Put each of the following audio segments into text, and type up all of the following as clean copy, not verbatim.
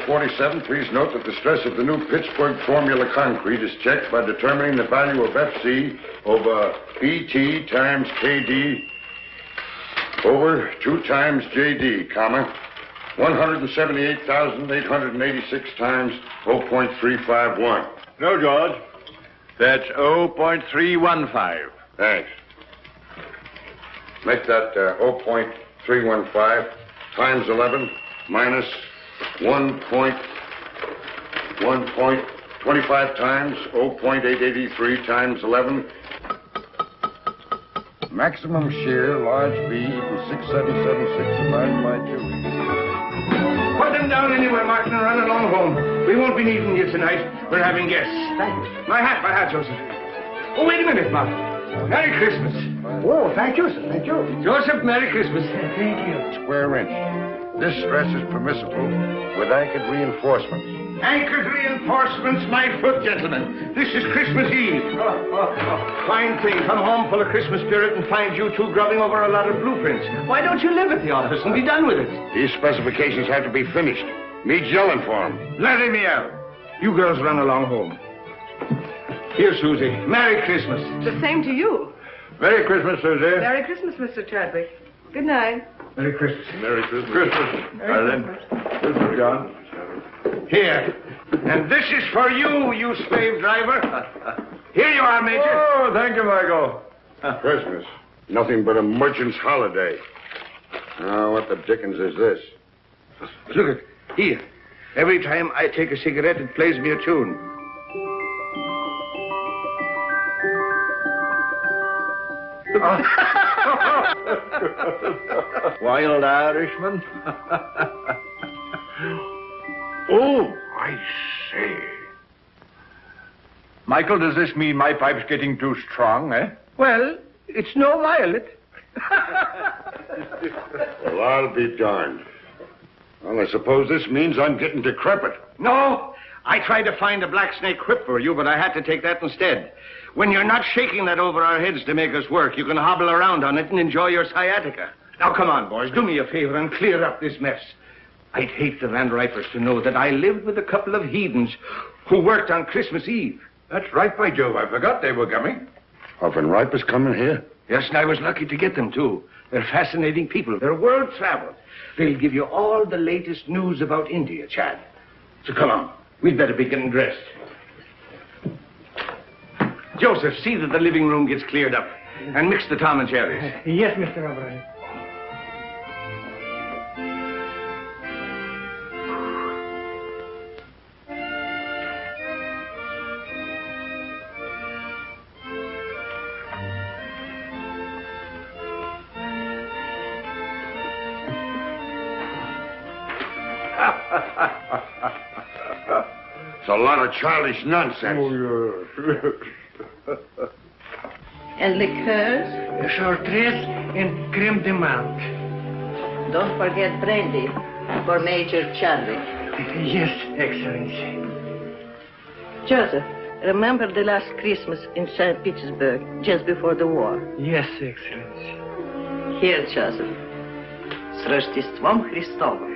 47, please note that the stress of the new Pittsburgh formula concrete is checked by determining the value of FC over BT times KD over 2 times JD, comma, 178,886 times 0.351. No, George. That's 0.315. Thanks. Make that 0.315 times 11 minus 1.25 times 0.883 times 11. Maximum shear, large B, equals 6776 divided by 2. Put them down anywhere, Martin, and run along home. We won't be needing you tonight. We're having guests. Thank you. My hat, Joseph. Oh, wait a minute, Martin. Merry Christmas. Oh, thank you, sir. Thank you. Joseph, Merry Christmas. Thank you. Square inch. This stress is permissible with anchored reinforcements. Anchored reinforcements, my foot, gentlemen. This is Christmas Eve. Fine thing. Come home full of Christmas spirit and find you two grubbing over a lot of blueprints. Why don't you live at the office and be done with it? These specifications have to be finished. Me's yelling for them. Let him out. You girls run along home. Here, Susie. Merry Christmas. The same to you. Merry Christmas, Susie. Merry Christmas, Mr. Chadwick. Good night. Merry Christmas. Merry Christmas. Christmas. Christmas, John. Here. And this is for you, you slave driver. Here you are, Major. Oh, thank you, Michael. Christmas. Nothing but a merchant's holiday. Now, what the dickens is this? Look at here. Every time I take a cigarette, it plays me a tune. Wild Irishman. Oh, I say. Michael, does this mean my pipe's getting too strong, eh? Well, it's no violet. Well, I'll be darned. Well, I suppose this means I'm getting decrepit. No, I tried to find a black snake whip for you, but I had to take that instead. When you're not shaking that over our heads to make us work, you can hobble around on it and enjoy your sciatica. Now, come on, boys, do me a favor and clear up this mess. I'd hate the Van Ripers to know that I lived with a couple of heathens who worked on Christmas Eve. That's right, by Jove. I forgot they were coming. Are Van Ripers coming here? Yes, and I was lucky to get them, too. They're fascinating people. They're world-traveled. They'll give you all the latest news about India, Chad. So come on. We'd better be getting dressed. Joseph, see that the living room gets cleared up. And mix the Tom and Jerry's. Yes, Mr. Aubrey. It's a lot of childish nonsense. Oh, yes. And liqueurs? Chartreuse and creme de menthe. Don't forget brandy for Major Chadwick. Yes, Excellency. Joseph, remember the last Christmas in St. Petersburg, just before the war? Yes, Excellency. Here, Joseph. С Рождеством Христовым.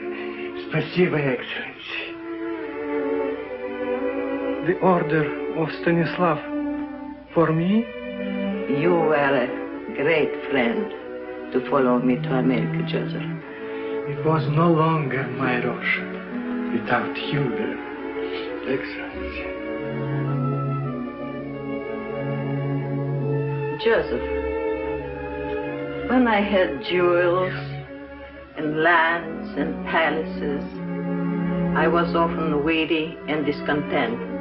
Спасибо, Excellency. The order of Stanislav for me? You were a great friend to follow me to America, Joseph. It was no longer my Russia without you there, Excellency. Joseph, when I had jewels and lands and palaces, I was often weary and discontent.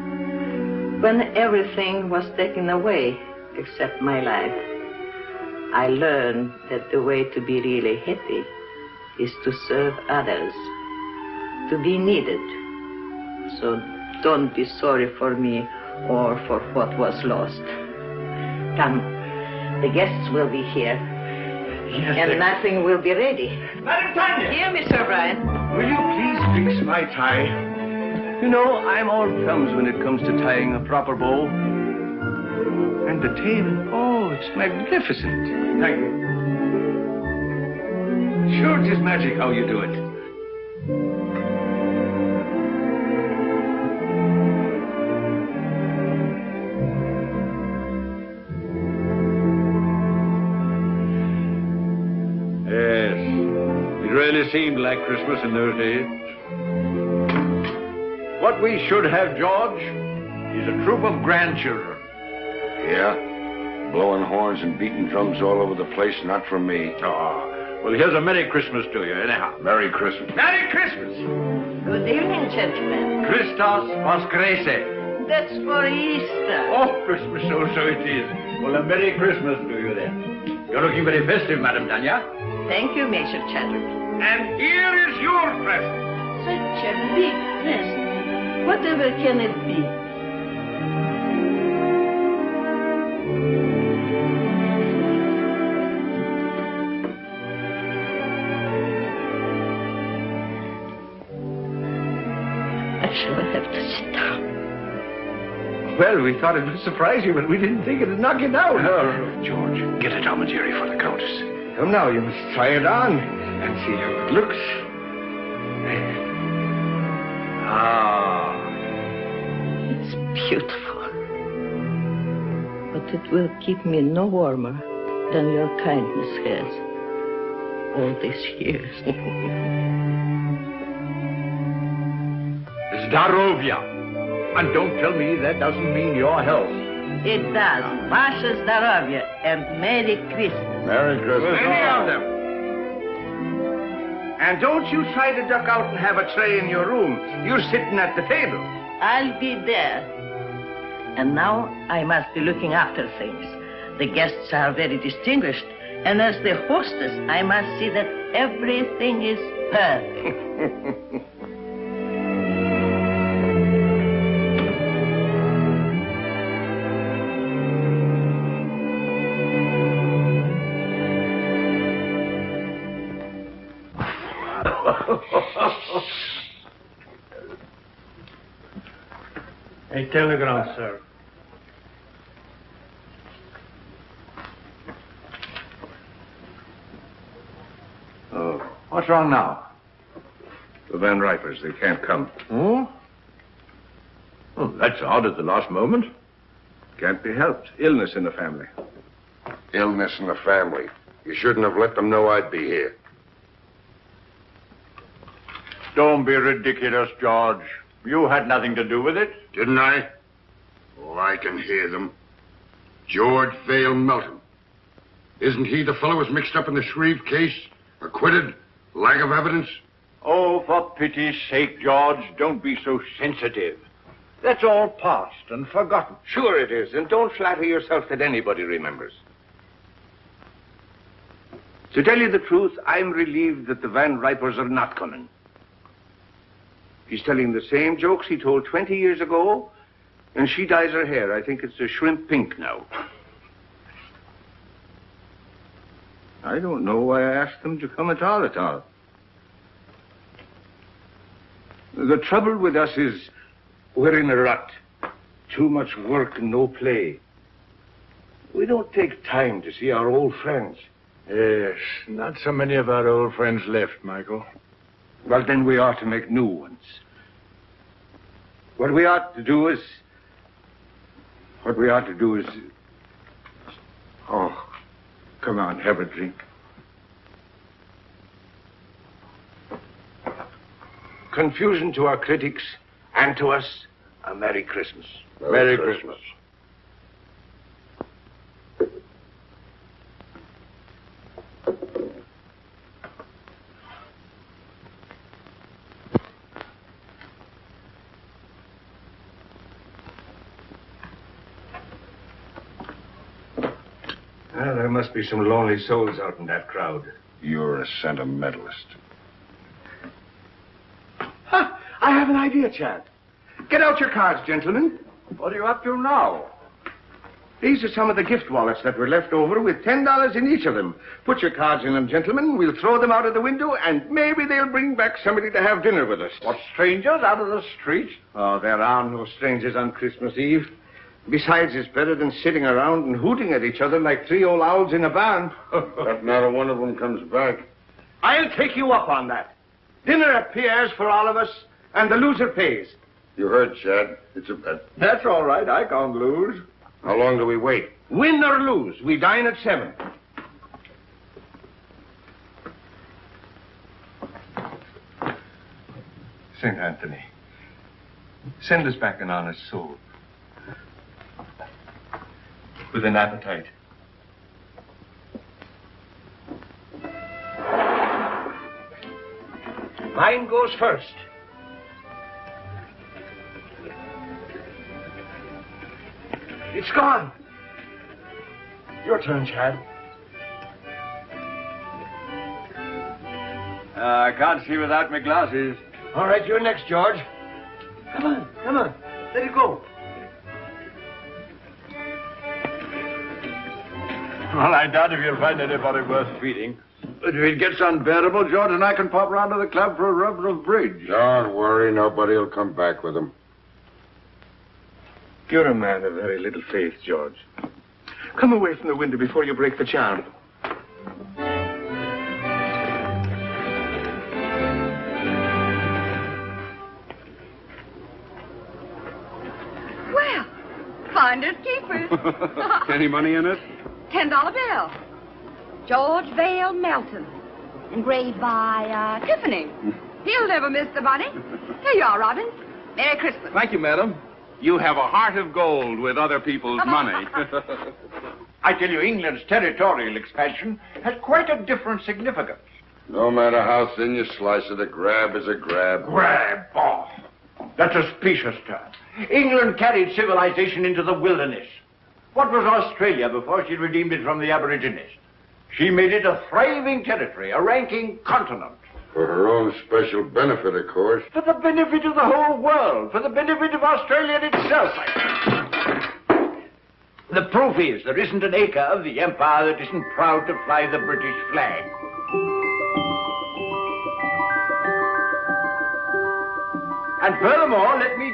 When everything was taken away except my life, I learned that the way to be really happy is to serve others, to be needed. So don't be sorry for me or for what was lost. Come, the guests will be here. Yes, And nothing will be ready. Madam Tanya! Here, Mr. O'Brien. Will you please fix my tie? You know, I'm all thumbs when it comes to tying a proper bow. And the tail, oh, it's magnificent. Thank you. Sure, it is magic how you do it. really seemed like Christmas in those days. What we should have, George, is a troop of grandchildren. Yeah? Blowing horns and beating drums all over the place, not for me. Oh, well, here's a Merry Christmas to you, anyhow. Merry Christmas. Merry Christmas! Good evening, gentlemen. Christos Voskrese. That's for Easter. Oh, Christmas, so it is. Well, a Merry Christmas to you then. You're looking very festive, Madame Tanya. Thank you, Major Chadwick. And here is your present. Such a big present. Whatever can it be? I shall have to sit down. Well, we thought it would surprise you, but we didn't think it'd knock you down. George, get a Tom and Jerry for the Countess. Come now, you must try it on and see how it looks. Ah. It's beautiful. But it will keep me no warmer than your kindness has all these years. Zdarovia. And don't tell me that doesn't mean your health. It does. Vasha Zdarovya and Merry Christmas. Merry Christmas. Many of them. And don't you try to duck out and have a tray in your room. You're sitting at the table. I'll be there. And now I must be looking after things. The guests are very distinguished. And as the hostess, I must see that everything is perfect. A telegram, sir. Oh, what's wrong now? The Van Ripers, they can't come. Oh? Oh, that's odd at the last moment. Can't be helped. Illness in the family. Illness in the family. You shouldn't have let them know I'd be here. Don't be ridiculous, George. You had nothing to do with it. Didn't I? Oh, I can hear them. George Vale Melton. Isn't he the fellow who's mixed up in the Shreve case? Acquitted? Lack of evidence? Oh, for pity's sake, George, don't be so sensitive. That's all past and forgotten. Sure it is, and don't flatter yourself that anybody remembers. To tell you the truth, I'm relieved that the Van Ripers are not coming. He's telling the same jokes he told 20 years ago, and she dyes her hair. I think it's a shrimp pink now. I don't know why I asked them to come at all. The trouble with us is we're in a rut. Too much work and no play. We don't take time to see our old friends. Yes, not so many of our old friends left, Michael. Well, then we ought to make new ones. What we ought to do is... Oh, come on, have a drink. Confusion to our critics and to us, a Merry Christmas. Merry Christmas. Well, there must be some lonely souls out in that crowd. You're a sentimentalist. Ha! I have an idea, Chad. Get out your cards, gentlemen. What are you up to now? These are some of the gift wallets that were left over with $10 in each of them. Put your cards in them, gentlemen. We'll throw them out of the window, and maybe they'll bring back somebody to have dinner with us. What, strangers out of the street? Oh, there are no strangers on Christmas Eve. Besides, it's better than sitting around and hooting at each other like three old owls in a barn. But not a one of them comes back. I'll take you up on that. Dinner at Pierre's for all of us, and the loser pays. You heard, Chad. It's a bet. That's all right. I can't lose. How long do we wait? Win or lose, we dine at 7. St. Anthony, send us back an honest soul. With an appetite. Mine goes first. It's gone. Your turn, Chad. I can't see without my glasses. All right, you're next, George. Come on, come on. Let it go. Well, I doubt if you'll find anybody worth feeding. But if it gets unbearable, George and I can pop round to the club for a rubber of bridge. Don't worry, nobody will come back with them. You're a man of very little faith, George. Come away from the window before you break the charm. Well, finders keepers. Any money in it? $10 bill. George Melton. Engraved by, Tiffany. He'll never miss the money. Here you are, Robin. Merry Christmas. Thank you, madam. You have a heart of gold with other people's money. I tell you, England's territorial expansion has quite a different significance. No matter how thin you slice it, a grab is a grab. Grab off. That's a specious term. England carried civilization into the wilderness. What was Australia before she redeemed it from the Aborigines? She made it a thriving territory, a ranking continent. For her own special benefit, of course. For the benefit of the whole world, for the benefit of Australia itself. The proof is there isn't an acre of the empire that isn't proud to fly the British flag. And furthermore, let me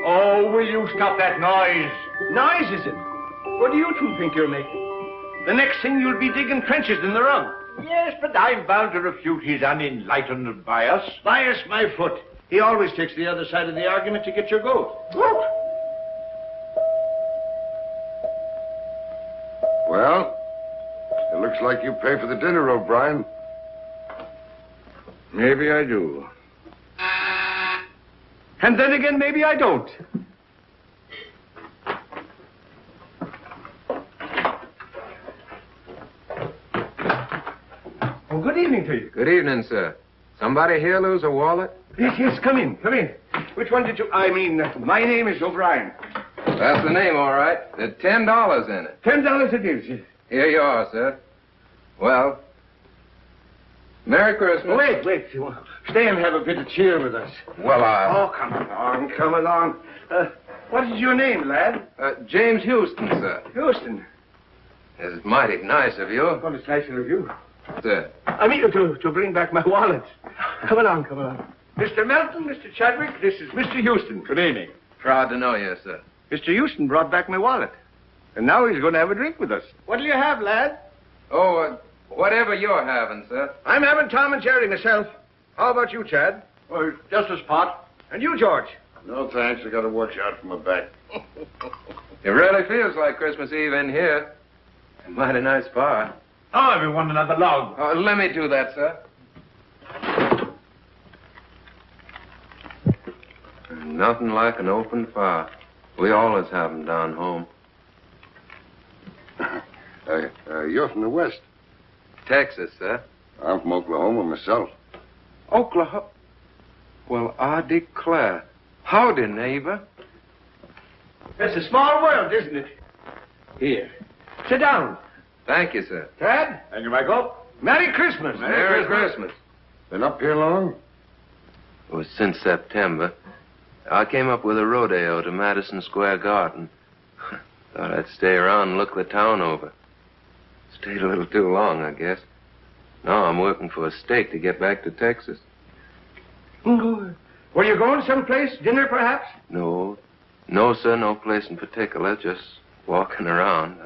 Oh, will you stop that noise? Noise, is it? What do you two think you're making? The next thing you'll be digging trenches in the rug. Yes, but I'm bound to refute his unenlightened bias. Bias my foot. He always takes the other side of the argument to get your goat. What? Well, it looks like you pay for the dinner, O'Brien. Maybe I do. And then again, maybe I don't. Oh, good evening to you. Good evening, sir. Somebody here lose a wallet? Yes, yes, come in, come in. Which one did you... my name is O'Brien. That's the name, all right. There's $10 in it. $10 it is, yes. Here you are, sir. Well, Merry Christmas. Wait. Stay and have a bit of cheer with us. Well, Oh, come along. What is your name, lad? James Houston, sir. Houston. It's mighty nice of you. Well, it's nicer of you. Sir. I mean to bring back my wallet. Come along. Mr. Melton, Mr. Chadwick, this is Mr. Houston. Good evening. Proud to know you, sir. Mr. Houston brought back my wallet. And now he's going to have a drink with us. What'll you have, lad? Oh, whatever you're having, sir. I'm having Tom and Jerry myself. How about you, Chad? Well, just a spot. And you, George? No, thanks. I got to watch out for my back. It really feels like Christmas Eve in here. A mighty nice bar. Oh, everyone, another log. Let me do that, sir. Nothing like an open fire. We always have them down home. You're from the West. Texas, sir. I'm from Oklahoma myself. Oklahoma? Well, I declare. Howdy, neighbor. It's a small world, isn't it? Here. Sit down. Thank you, sir. Chad? Thank you, Michael. Merry Christmas. Merry Christmas. Been up here long? It was since September. I came up with a rodeo to Madison Square Garden. Thought I'd stay around and look the town over. Stayed a little too long, I guess. Now I'm working for a stake to get back to Texas. Were you going someplace? Dinner, perhaps? No, sir, no place in particular. Just walking around.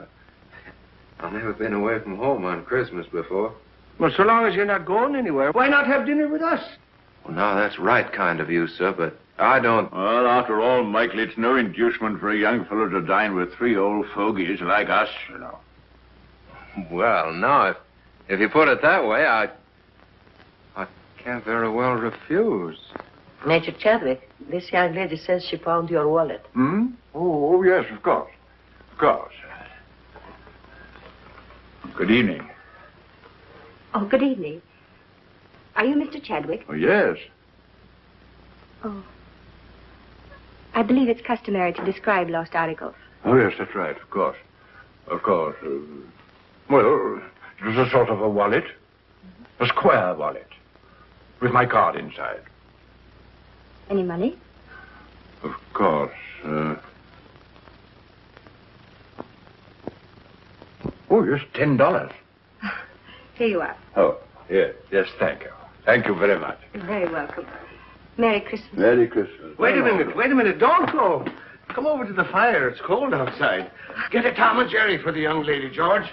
I've never been away from home on Christmas before. Well, so long as you're not going anywhere, why not have dinner with us? Well, now, that's right kind of you, sir, but I don't... Well, after all, Michael, it's no inducement for a young fellow to dine with three old fogies like us, you know. Well, no, if you put it that way, I can't very well refuse. Major Chadwick, this young lady says she found your wallet. Hmm? Oh, yes, of course. Of course. Good evening. Oh, good evening. Are you Mr. Chadwick? Oh, yes. Oh. I believe it's customary to describe lost articles. Oh, yes, that's right, of course. Of course. Well, it was a sort of a wallet. A square wallet. With my card inside. Any money? Of course. Oh, yes, $10. Here you are. Oh, yes, thank you. Thank you very much. You're very welcome. Merry Christmas. Merry Christmas. Wait a minute. Don't go. Come over to the fire. It's cold outside. Get a Tom and Jerry for the young lady, George.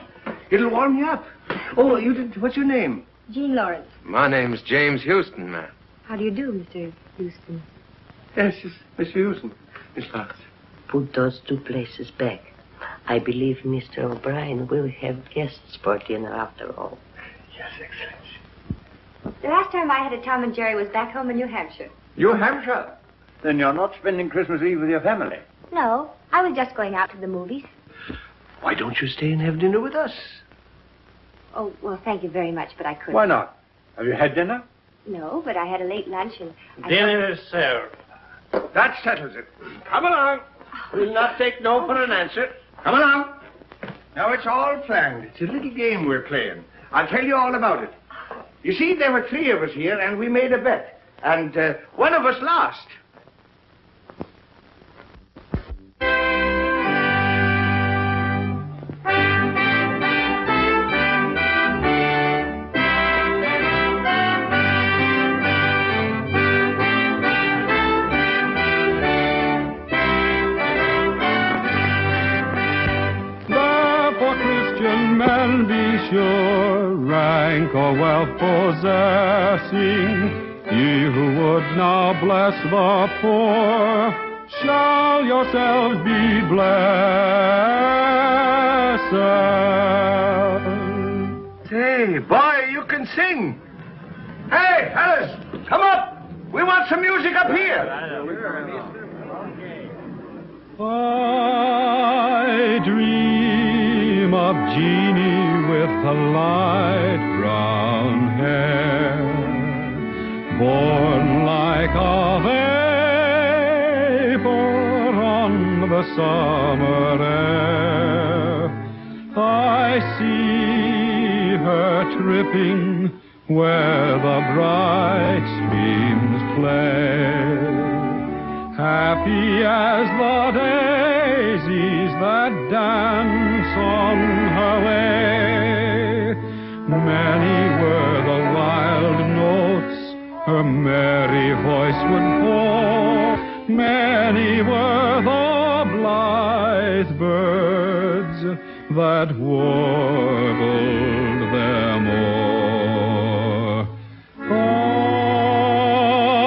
It'll warm you up. Oh, you did. What's your name? Jean Lawrence. My name's James Houston, ma'am. How do you do, Mr. Houston? Yes, Mr. Houston. Miss Lawrence. Put those 2 places back. I believe Mr. O'Brien will have guests for dinner after all. Yes, Excellency. The last time I had a Tom and Jerry was back home in New Hampshire. New Hampshire? Then you're not spending Christmas Eve with your family? No, I was just going out to the movies. Why don't you stay and have dinner with us? Oh, well, thank you very much, but I couldn't. Why not? Have you had dinner? No, but I had a late lunch and... Dinner is served. That settles it. Come along. We'll not take no for an answer. Come along. Now, it's all planned. It's a little game we're playing. I'll tell you all about it. You see, there were 3 of us here, and we made a bet. And one of us lost. Therefore, Christian men, be sure, rank or wealth possessing, ye who would now bless the poor, shall yourselves be blessed. Say, boy, you can sing. Hey, fellas, come up. We want some music up here. I dream of Jeannie with the light brown hair, born like a vapor on the summer air. I see her tripping where the bright streams play, happy as the daisies that dance on her way. Many were the wild notes her merry voice would pour, many were the blithe birds that warbled them o'er.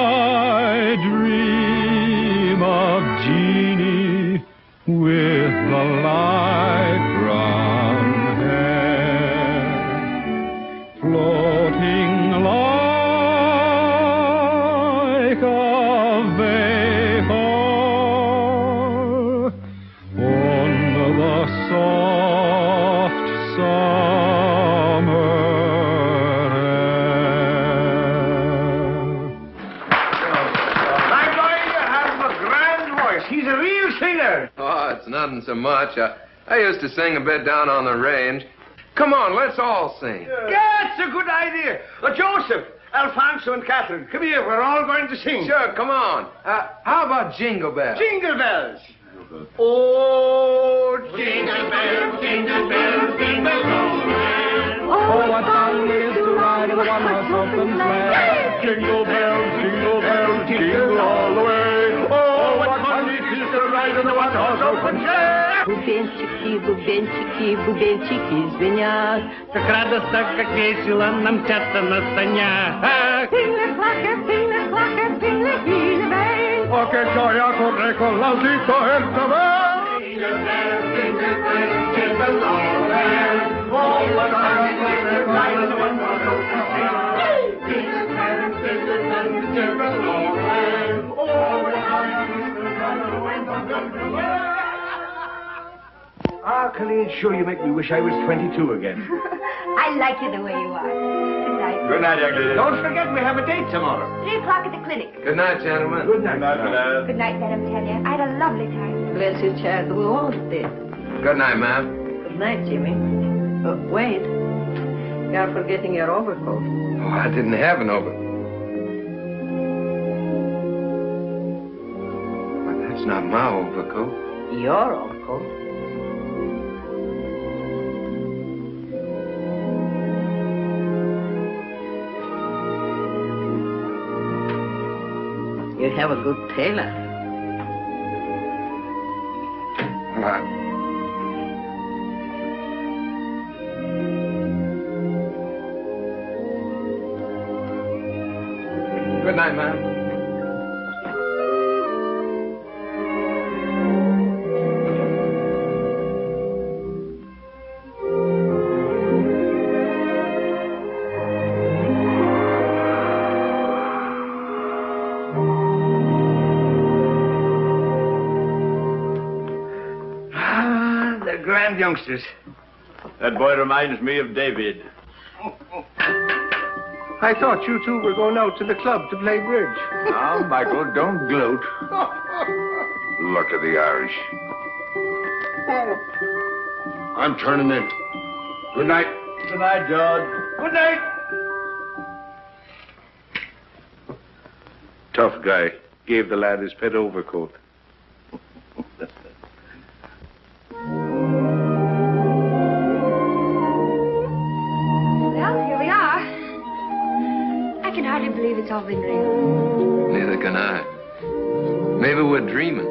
I dream of Jeannie with the light brown hair, floating like a vapor on the soft summer air. My boy, you have a grand voice. He's a real singer. Oh, it's nothing so much. I used to sing a bit down on the range. Come on, let's all sing. That's a good idea. Joseph, Alfonso, and Catherine, come here. We're all going to sing. Sure, come on. How about Jingle Bells? Jingle bells. Oh, jingle bells, jingle Oh, what fun it is to ride in a one-horse open sleigh. Jingle bells, jingle all the way. Oh, what fun it is to ride in a one-horse open sleigh. Бубенчики, бубенчики звенят. Как радостно, как весело нам мчаться на санях. Oh, che gioia corre con l'aldito e il cavallo. Jingle bells, jingle bells, jingle all the way. Oh, what fun it is to ride in a one-horse open sleigh. Jingle bells, jingle bells, jingle all the way. Ah, Colleen, sure you make me wish I was 22 again. I like you the way you are. Good night. Good night, young lady. Don't forget we have a date tomorrow. 3 o'clock at the clinic. Good night, gentlemen. Good night. Good night, Madame Tanya. I had a lovely time. Bless you, child. We all did. Good night, ma'am. Good night, Jimmy. Wait. You're forgetting your overcoat. Oh, I didn't have an overcoat. But that's not my overcoat. Your overcoat? You have a good tailor. Good night, ma'am. They're grand youngsters. That boy reminds me of David. I thought you two were going out to the club to play bridge. Now, Michael, don't gloat. Luck of the Irish. I'm turning in. Good night. Good night, George. Good night. Tough guy. Gave the lad his pet overcoat. Well, here we are. I can hardly believe it's all been real. Neither can I. Maybe we're dreaming.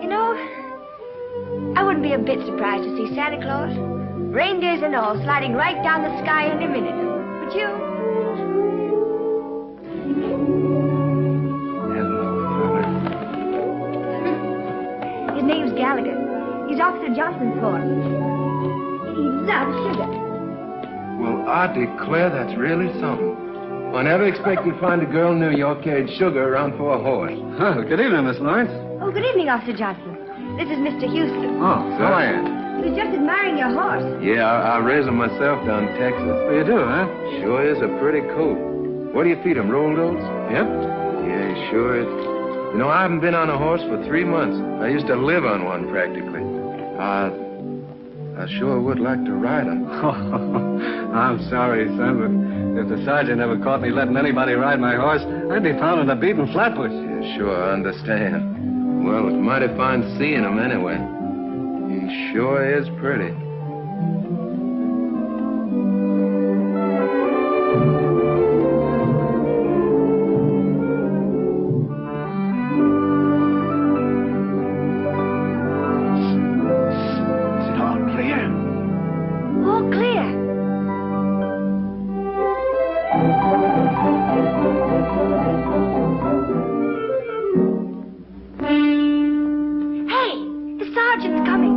You know, I wouldn't be a bit surprised to see Santa Claus, reindeers and all, sliding right down the sky in a minute. Would you? His name's Gallagher. He's Officer Johnson's horse. He loves sugar. Well, I declare that's really something. I never expected to find a girl in New York carried sugar around for a horse. Oh, good evening, Miss Lawrence. Oh, good evening, Officer Johnson. This is Mr. Houston. Oh, So I am. He was just admiring your horse. Yeah, I raised him myself down in Texas. You do, huh? Sure is a pretty coat. What do you feed him, rolled oats? Yep. Yeah, he sure is. You know, I haven't been on a horse for 3 months. I used to live on one practically. I sure would like to ride him. I'm sorry, son, but if the sergeant ever caught me letting anybody ride my horse, I'd be found in a beaten flatbush. Yeah, sure, I understand. Well, it's mighty fine seeing him anyway. He sure is pretty. All clear. Hey, the sergeant's coming.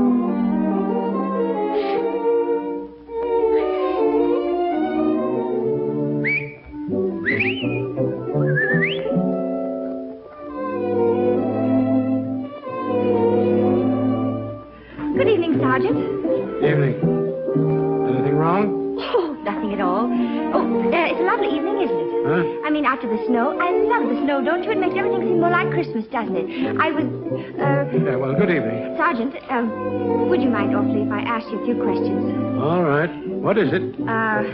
Good evening, Sergeant. Evening. Anything wrong? Oh, nothing at all. Oh, it's a lovely evening, isn't it? Huh? I mean, after the snow. I love the snow, don't you? It makes everything seem more like Christmas, doesn't it? I was, Yeah, well, good evening. Sergeant, would you mind awfully if I asked you a few questions? All right. What is it? Have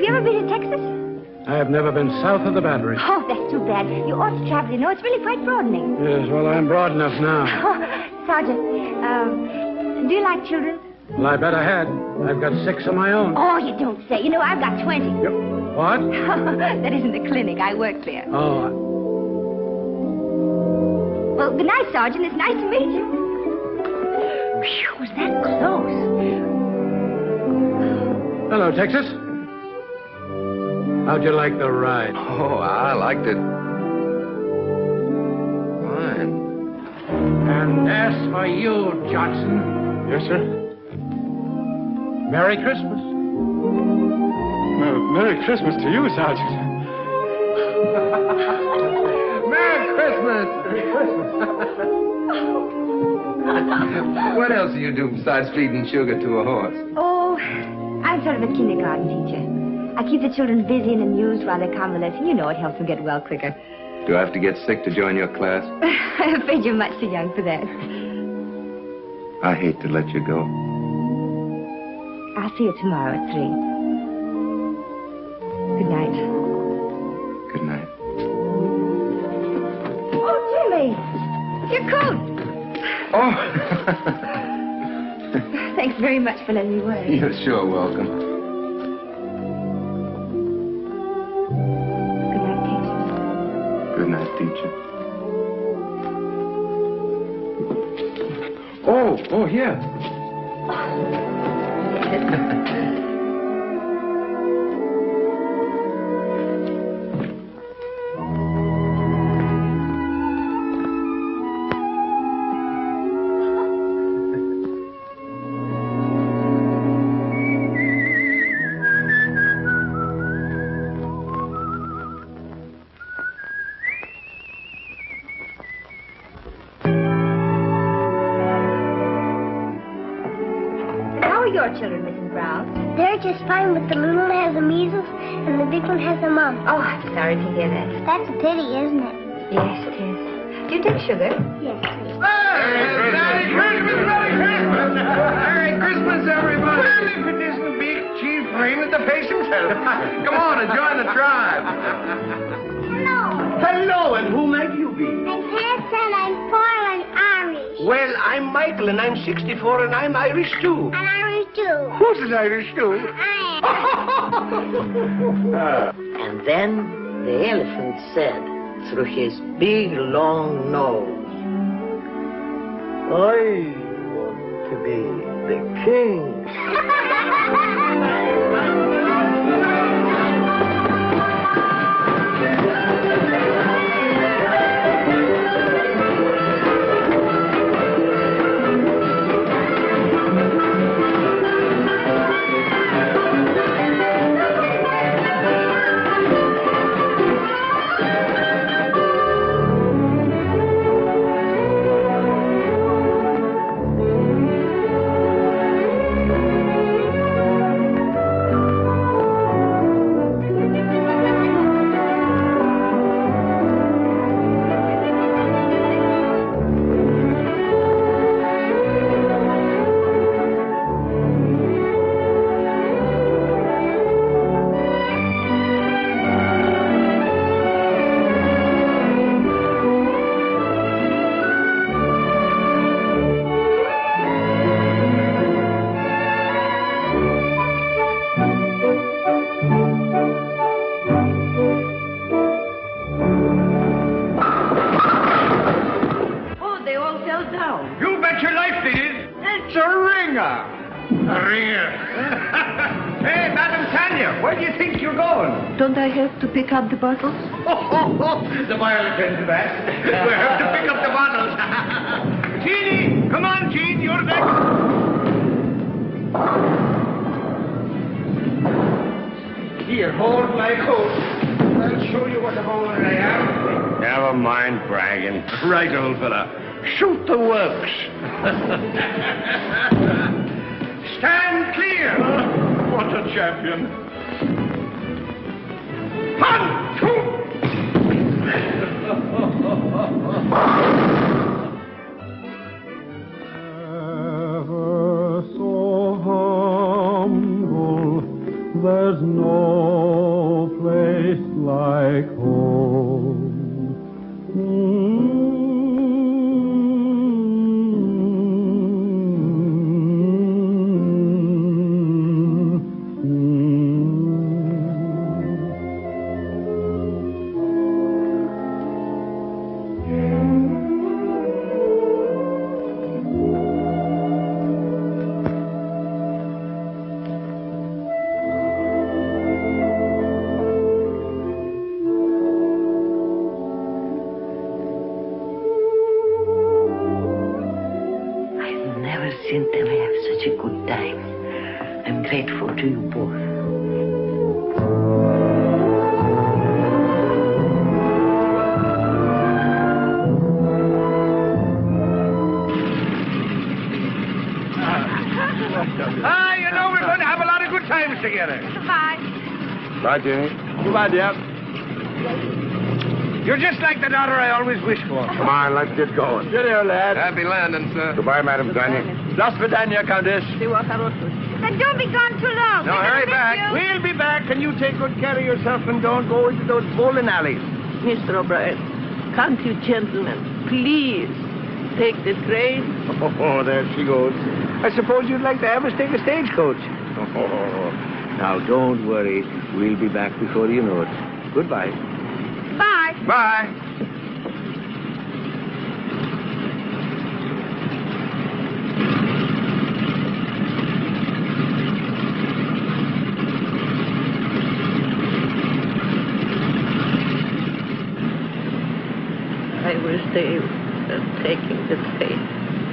you ever been to Texas? I have never been south of the Battery. Oh, that's too bad. You ought to travel, you know. It's really quite broadening. Yes, well, I'm broad enough now. Sergeant, do you like children? Well, I bet I had. I've got 6 of my own. Oh, you don't say. You know, I've got 20. Yep. What? That isn't the clinic. I work there. Oh, Well, good night, Sergeant. It's nice to meet you. Phew, was that close? hello, Texas. How'd you like the ride? Oh, I liked it. Fine. And as for you, Johnson. Yes, sir. Merry Christmas. Well, Merry Christmas to you, Sergeant. Christmas! What else do you do besides feeding sugar to a horse? Oh, I'm sort of a kindergarten teacher. I keep the children busy and amused while they're convalescing. You know, it helps them get well quicker. Do I have to get sick to join your class? I'm afraid you're much too young for that. I hate to let you go. I'll see you tomorrow at 3. Good night. Good night. Oh, Jimmy! Your coat! Oh! Thanks very much for letting me wear it. You're sure welcome. Good night, teacher. Good night, teacher. Oh, here. Children, Mrs. Brown? They're just fine, but the little one has the measles and the big one has the mumps. Oh, I'm sorry to hear that. That's a pity, isn't it? Yes, it is. Do you take sugar? Yes, please. Merry Christmas! Merry Christmas! Merry Christmas, everybody! Well, if it isn't Big Chief Raymond the face himself. Come on and join the tribe. Hello. Hello, and who might you be? I'm Hanson, I'm 4 and Irish. Well, I'm Michael, and I'm 64, and I'm Irish, too. And Irish too. Who's an Irish, too? I And then the elephant said through his big, long nose, I want to be the king. Don't I have to pick up the bottles? The boy attend to that. We have to pick up the bottles. Jeannie! Come on, Jean, you're next. Here, hold my coat. I'll show you what a bowler I am. Never mind bragging. Right, old fella. Shoot the works. Stand clear. What a champion. 1, 2. Ever so humble, there's no place like home. Seen them have such a good time. I'm grateful to you both. Ah, you know, we're going to have a lot of good times together. Goodbye. Bye, Jenny. Goodbye, dear. You're just like the daughter I always wished for. Come on, let's get going. Cheerio, lad. Happy landing, sir. Goodbye, Madam Tanya. Las Vidania, Countess. And don't be gone too long. No, We're hurry gonna back. miss you. We'll be back, and you take good care of yourself and don't go into those bowling alleys. Mr. O'Brien, can't you gentlemen please take the train? Oh, there she goes. I suppose you'd like to have us take a stagecoach. Oh, now, don't worry. We'll be back before you know it. Goodbye. Bye. Bye. I wish they were taking the train.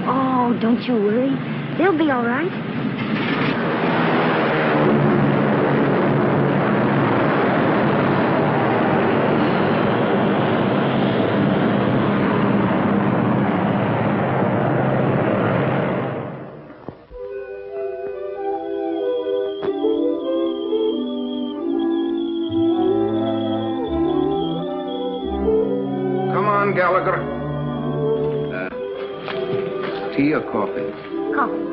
Oh, don't you worry. They'll be all right. Come on, Gallagher. Tea or coffee? Coffee.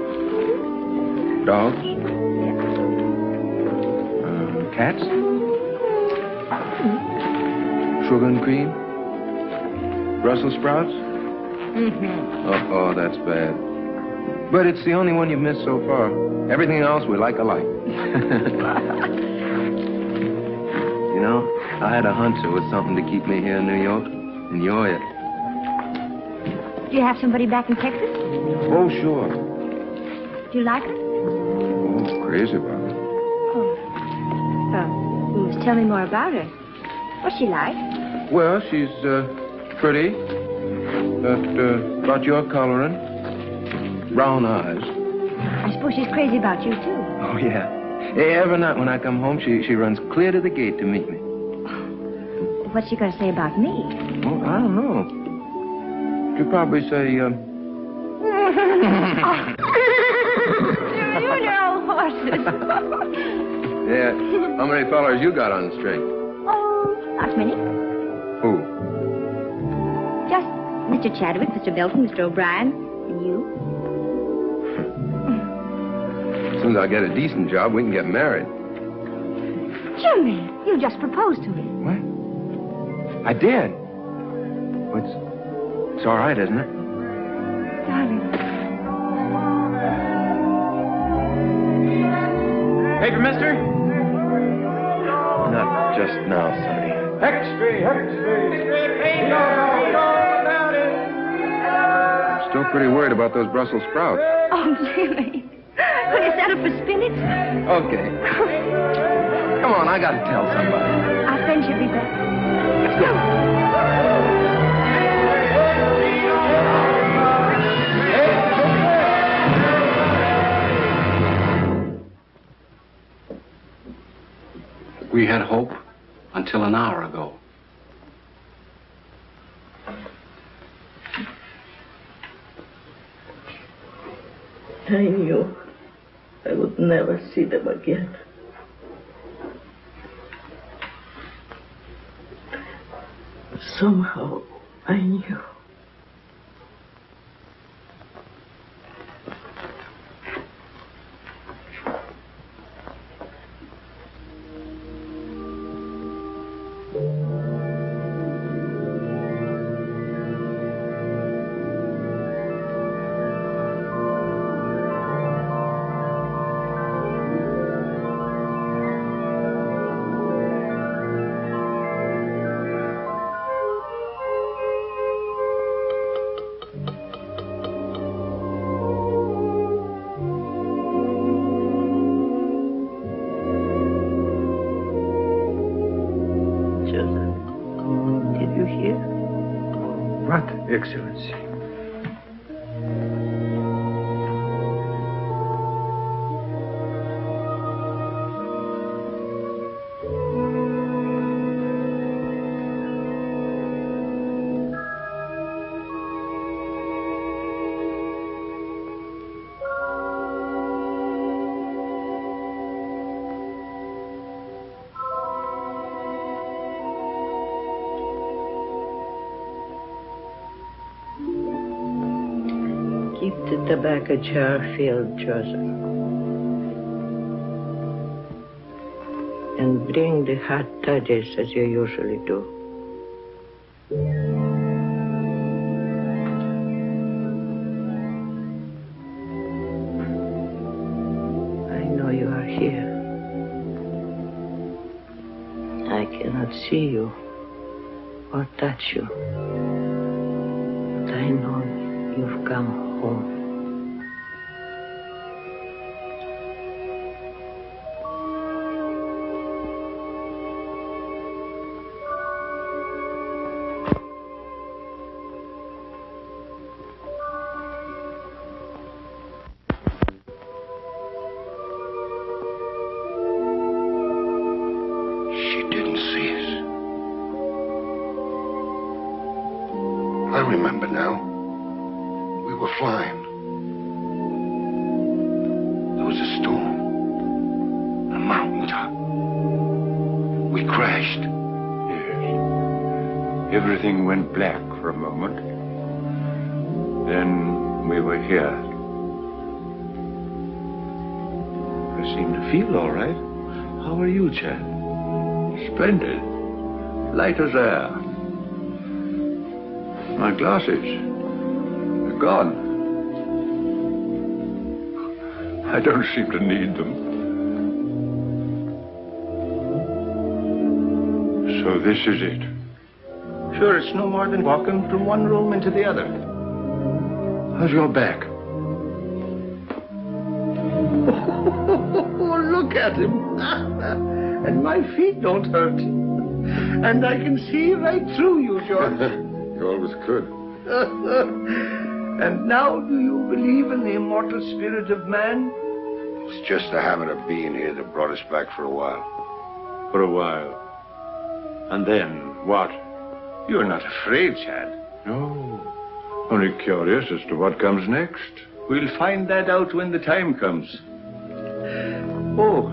Dogs? Cats? Sugar and cream? Brussels sprouts? Mm-hmm. Oh, that's bad. But it's the only one you've missed so far. Everything else we like alike. You know, I had a hunch there was something to keep me here in New York, and you're it. Do you have somebody back in Texas? Oh, sure. Do you like her? Oh, crazy about it. Well, tell me more about her. What's she like? Well, she's pretty. About your coloring. Brown eyes. I suppose she's crazy about you, too. Oh, yeah. Every night when I come home, she runs clear to the gate to meet me. What's she going to say about me? Well, I don't know. She'll probably say, You know horses. yeah, how many fellers you got on the string? Oh, not many. Who? Just Mr. Chadwick, Mr. Melton, Mr. O'Brien, and you. As soon as I get a decent job, we can get married. Jimmy, you just proposed to me. What? I did. It's all right, isn't it? Darling. Paper, mister? Not just now, Sonny. I'm still pretty worried about those Brussels sprouts. Oh, Jimmy. Will you set up for spinach? Okay. Come on, I gotta tell somebody. Our friend should be back. Let's go. We had hope until an hour ago. I knew I would never see them again. Somehow I knew. What, Excellency? Keep the tobacco jar filled, Joseph. And bring the hot toddies as you usually do. I know you are here. I cannot see you or touch you. But I know you've come home. She didn't see us. I remember now. We were flying. There was a storm. A mountaintop. We crashed. Yes. Everything went black for a moment. Then we were here. I seem to feel all right. How are you, Chad? Splendid. Light as air. My glasses. They're gone. I don't seem to need them. So this is it. Sure, it's no more than walking from one room into the other. How's your back? Oh, look at him. And my feet don't hurt. And I can see right through you, George. You always could. And now do you believe in the immortal spirit of man? It's just the habit of being here that brought us back for a while. For a while. And then, what? You're not afraid, Chad. No. Only curious as to what comes next. We'll find that out when the time comes. Oh,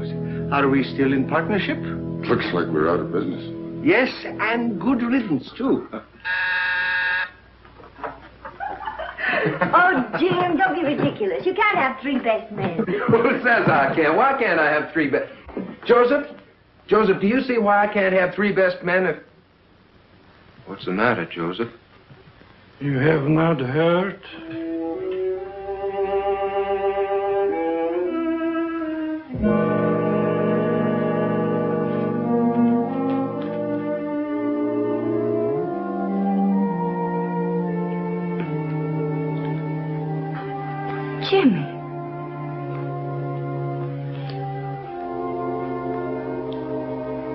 are we still in partnership? Looks like we're out of business. Yes, and good riddance, too. Oh, Jim, don't be ridiculous. You can't have three best men. Who says I can? Why can't I have three best... Joseph? Joseph, do you see why I can't have three best men if... What's the matter, Joseph? You have not heard? Jimmy.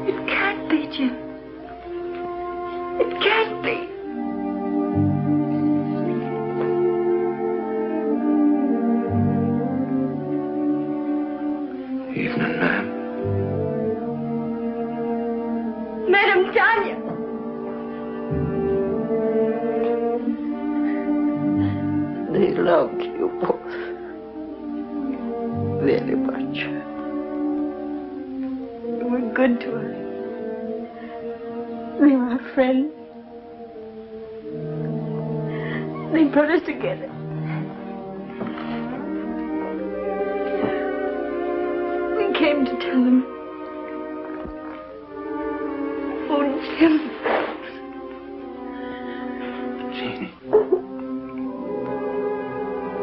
It can't be, Jim. It can't be. Evening, ma'am. Madam Tanya. They loved you both very much. You were good to us. They were our friends. They brought us together. We came to tell them. Oh, Jim. Jeannie.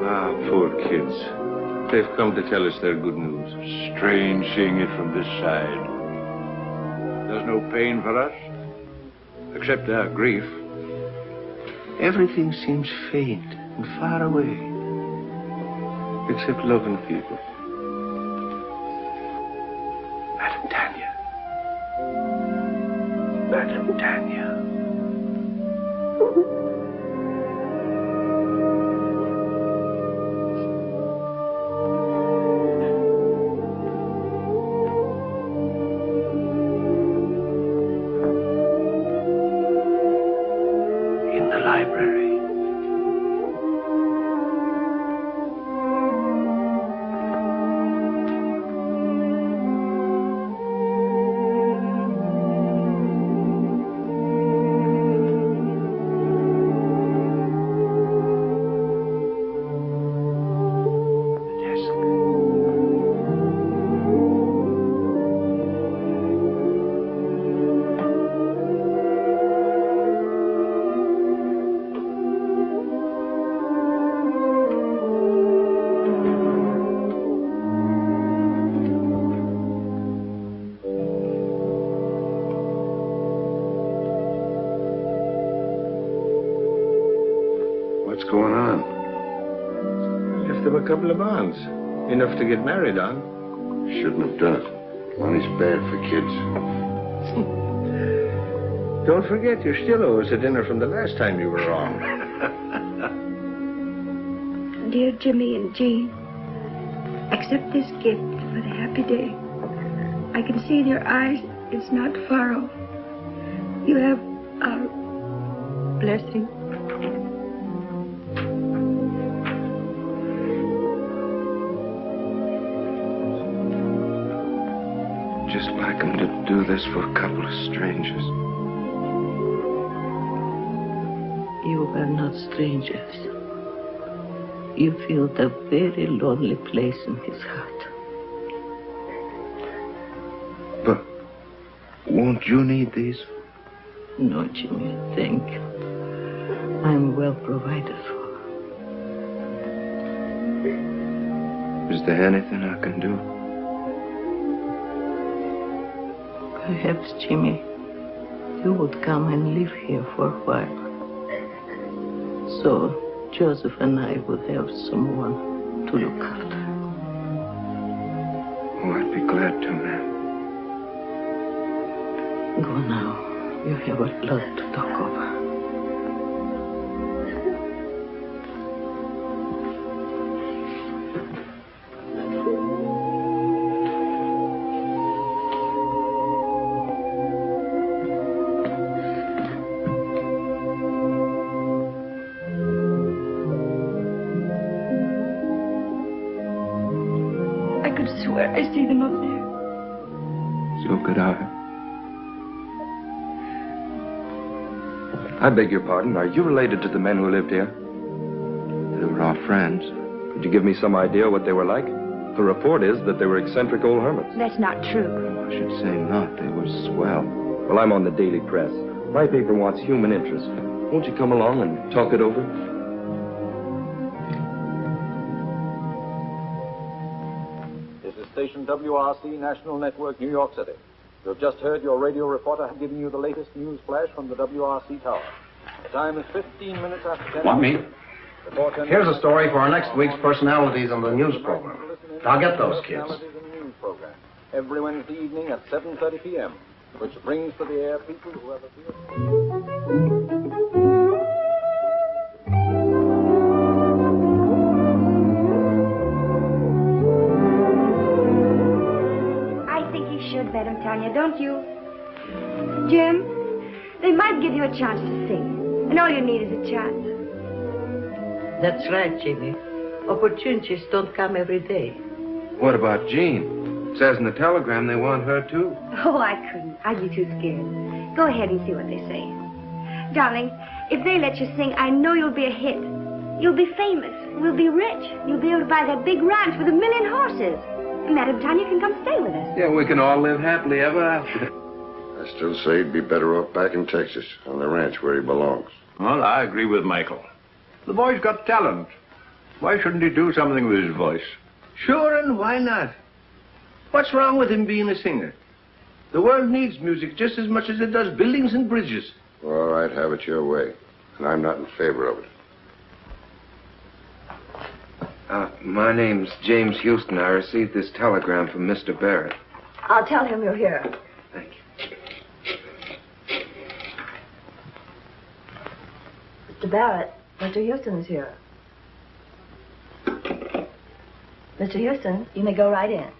Ah, poor kids. They've come to tell us their good news. Strange seeing it from this side. There's no pain for us, except our grief. Everything seems faint and far away, except loving people. Madam Tanya. Madam Tanya. In the library. of a couple of bonds. Enough to get married on. Shouldn't have done it. Money's bad for kids. Don't forget, you still owe us a dinner from the last time you were wrong. Dear Jimmy and Jean, accept this gift for the happy day. I can see in your eyes it's not far off. You have our blessing. Just like him to do this for a couple of strangers. You are not strangers. You feel the very lonely place in his heart. But won't you need these? No, Jimmy, thank you. I'm well provided for. Is there anything I can do? Perhaps, Jimmy, you would come and live here for a while. So Joseph and I would have someone to look after. Oh, I'd be glad to, ma'am. Go now. You have a lot to talk over. I see them up there. So could I. I beg your pardon. Are you related to the men who lived here? They were our friends. Could you give me some idea what they were like? The report is that they were eccentric old hermits. That's not true. I should say not. They were swell. Well, I'm on the Daily Press. My paper wants human interest. Won't you come along and talk it over? Station WRC National Network, New York City. You have just heard your radio reporter giving you the latest news flash from the WRC tower. The time is 15 minutes after 10. Want me? Here's a story for our next week's personalities on the news program. I'll get those kids. Every Wednesday evening at 7:30 p.m., which brings to the air people who have appeared. Should bet him, Tanya, don't you? Jim, they might give you a chance to sing, and all you need is a chance. That's right, Jimmy. Opportunities don't come every day. What about Jean? It says in the telegram they want her, too. Oh, I couldn't. I'd be too scared. Go ahead and see what they say. Darling, if they let you sing, I know you'll be a hit. You'll be famous. We'll be rich. You'll be able to buy that big ranch with 1 million horses. Madam Tanya can come stay with us. Yeah, we can all live happily ever after. I still say he'd be better off back in Texas, on the ranch where he belongs. Well, I agree with Michael. The boy's got talent. Why shouldn't he do something with his voice? Sure, and why not? What's wrong with him being a singer? The world needs music just as much as it does buildings and bridges. All right, have it your way. And I'm not in favor of it. My name's James Houston. I received this telegram from Mr. Barrett. I'll tell him you're here. Thank you. Mr. Barrett, Mr. Houston is here. Mr. Houston, you may go right in.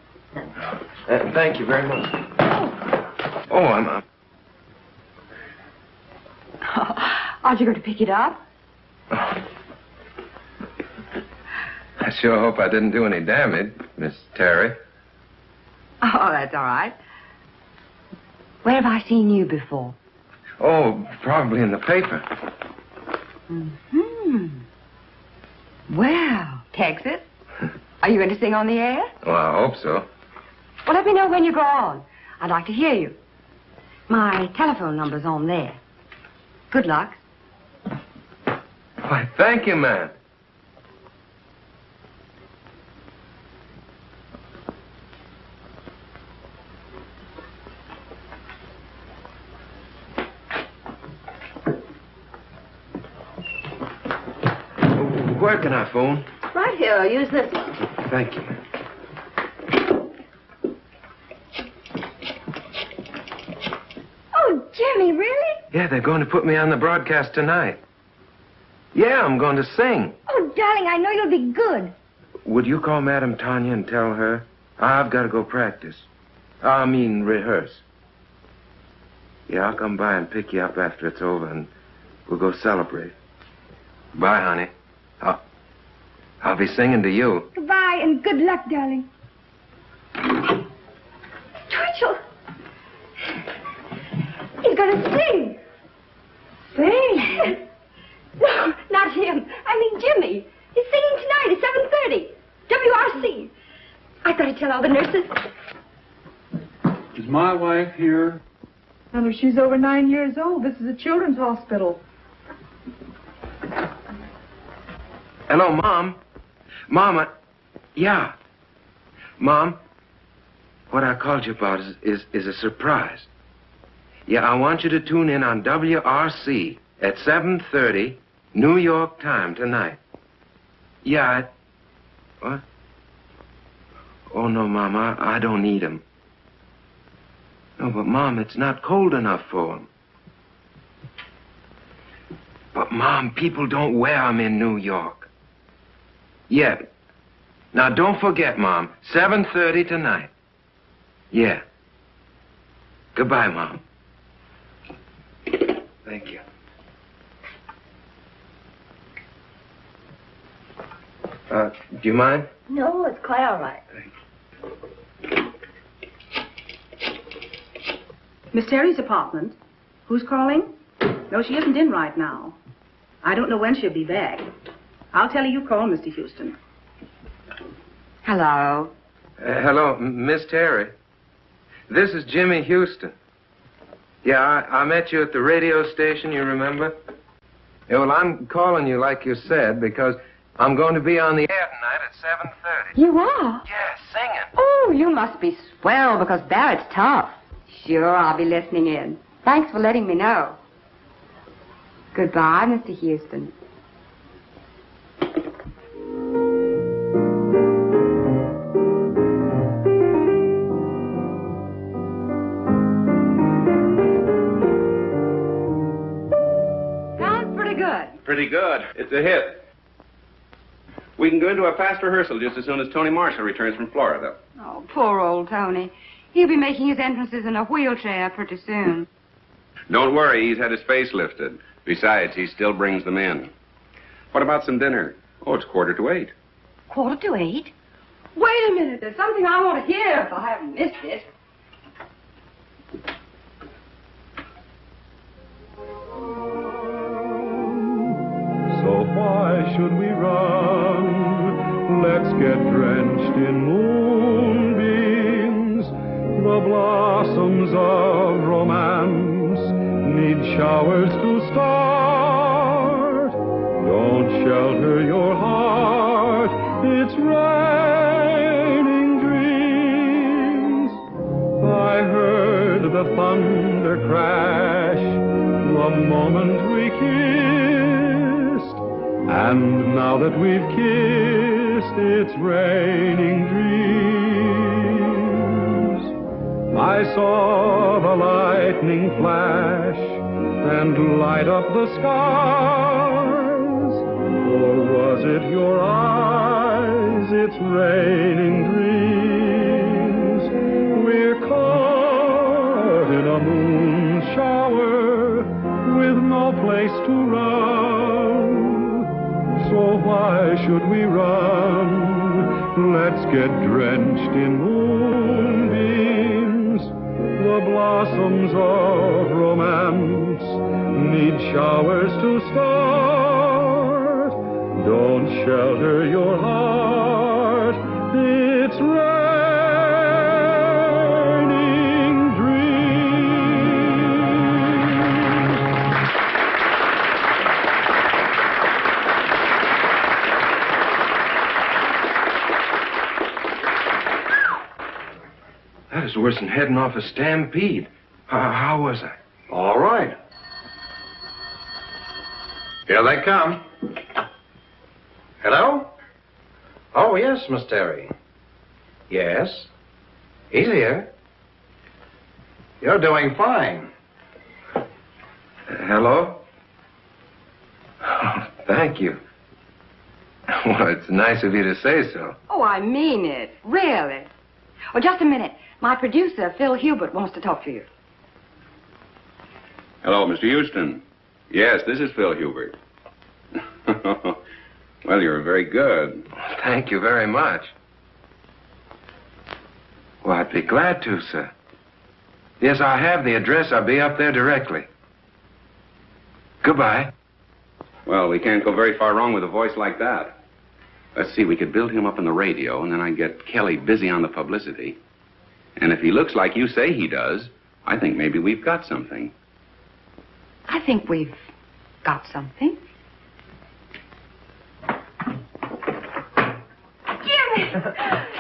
Thank you very much. Oh, I'm up. Aren't you going to pick it up? I sure hope I didn't do any damage, Miss Terry. Oh, that's all right. Where have I seen you before? Oh, probably in the paper. Mm-hmm. Well, Texas, are you going to sing on the air? Well, I hope so. Well, let me know when you go on. I'd like to hear you. My telephone number's on there. Good luck. Why, thank you, ma'am. Where can I phone? Right right, here, I'll use this one. Thank you. Oh, Jimmy, really? Yeah, they're going to put me on the broadcast tonight. Yeah, I'm going to sing. Oh, darling, I know you'll be good. Would you call Madame Tanya and tell her? I've got to go practice. I mean, rehearse. Yeah, I'll come by and pick you up after it's over, and we'll go celebrate. Bye, honey. I'll be singing to you. Goodbye, and good luck, darling. Twitchell! He's going to sing. Sing? No, not him. I mean Jimmy. He's singing tonight at 7:30. WRC. I've got to tell all the nurses. Is my wife here? Mother, she's over 9 years old. This is a children's hospital. Hello, Mom. Mama. Yeah. Mom, what I called you about is a surprise. Yeah, I want you to tune in on WRC at 7:30, New York time tonight. Yeah, what? Oh, no, Mom, I don't need 'em. No, but, Mom, it's not cold enough for 'em. But, Mom, people don't wear 'em in New York. Yeah. Now, don't forget, Mom, 7:30 tonight. Yeah. Goodbye, Mom. Thank you. Do you mind? No, it's quite all right. Miss Terry's apartment. Who's calling? No, she isn't in right now. I don't know when she'll be back. I'll tell her you called, Mr. Houston. Hello. Hello, Miss Terry. This is Jimmy Houston. Yeah, I met you at the radio station, you remember? Yeah, well, I'm calling you like you said because I'm going to be on the air tonight at 7:30. You are? Yeah, singing. Oh, you must be swell because Barrett's tough. Sure, I'll be listening in. Thanks for letting me know. Goodbye, Mr. Houston. Sounds pretty good. Pretty good. It's a hit. We can go into a fast rehearsal just as soon as Tony Marshall returns from Florida. Oh, poor old Tony. He'll be making his entrances in a wheelchair pretty soon. Don't worry, he's had his face lifted. Besides, he still brings them in. What about some dinner? Oh, it's 7:45. 7:45? Wait a minute. There's something I want to hear if I haven't missed it. So why should we run? Let's get drenched in moonbeams. The blossoms of romance need showers to start. Don't shelter your heart. It's raining dreams. I heard the thunder crash the moment we kissed. And now that we've kissed, it's raining dreams. I saw the lightning flash and light up the skies. Or was it your eyes? It's raining dreams. We're caught in a moon shower with no place to run. So why should we run? Let's get drenched in moonbeams. The blossoms of romance need showers to start. Don't shelter your heart. It's raining dreams. That is worse than heading off a stampede. How was I? All right. Here they come. Hello? Oh, yes, Miss Terry. Yes. He's here. You're doing fine. Hello? Oh, thank you. Well, it's nice of you to say so. Oh, I mean it. Really. Oh, just a minute. My producer, Phil Hubert, wants to talk to you. Hello, Mr. Houston. Yes, this is Phil Hubert. Well, you're very good. Thank you very much. Well, I'd be glad to, sir. Yes, I have the address. I'll be up there directly. Goodbye. Well, we can't go very far wrong with a voice like that. Let's see, we could build him up on the radio, and then I'd get Kelly busy on the publicity. And if he looks like you say he does, I think maybe we've got something. I think we've got something. Jimmy!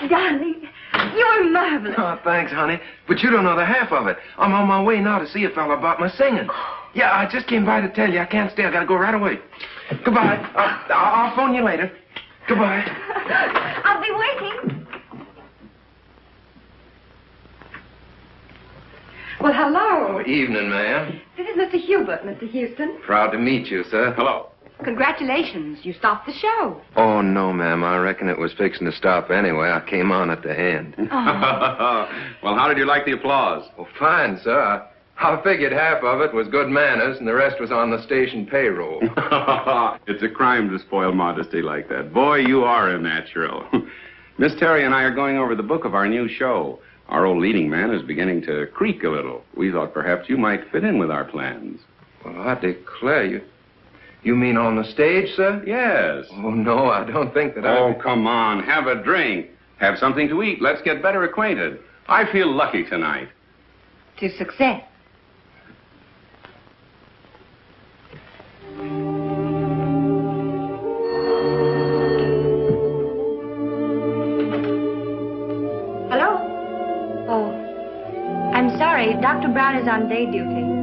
Darling, you're marvelous. Oh, thanks, honey. But you don't know the half of it. I'm on my way now to see a fella about my singing. Yeah, I just came by to tell you I can't stay. I gotta go right away. Goodbye. I'll phone you later. Goodbye. I'll be waiting. Well, hello. Oh, evening, ma'am. This is Mr. Hubert, Mr. Houston. Proud to meet you, sir. Hello. Congratulations. You stopped the show. Oh, no, ma'am. I reckon it was fixing to stop anyway. I came on at the end. Well, how did you like the applause? Oh, fine, sir. I figured half of it was good manners and the rest was on the station payroll. It's a crime to spoil modesty like that. Boy, you are a natural. Miss Terry and I are going over the book of our new show. Our old leading man is beginning to creak a little. We thought perhaps you might fit in with our plans. Well, I declare you. You mean on the stage, sir? Yes. Oh, no, I don't think that Oh, come on. Have a drink. Have something to eat. Let's get better acquainted. I feel lucky tonight. To success. Hello? Oh, I'm sorry. Dr. Brown is on day duty.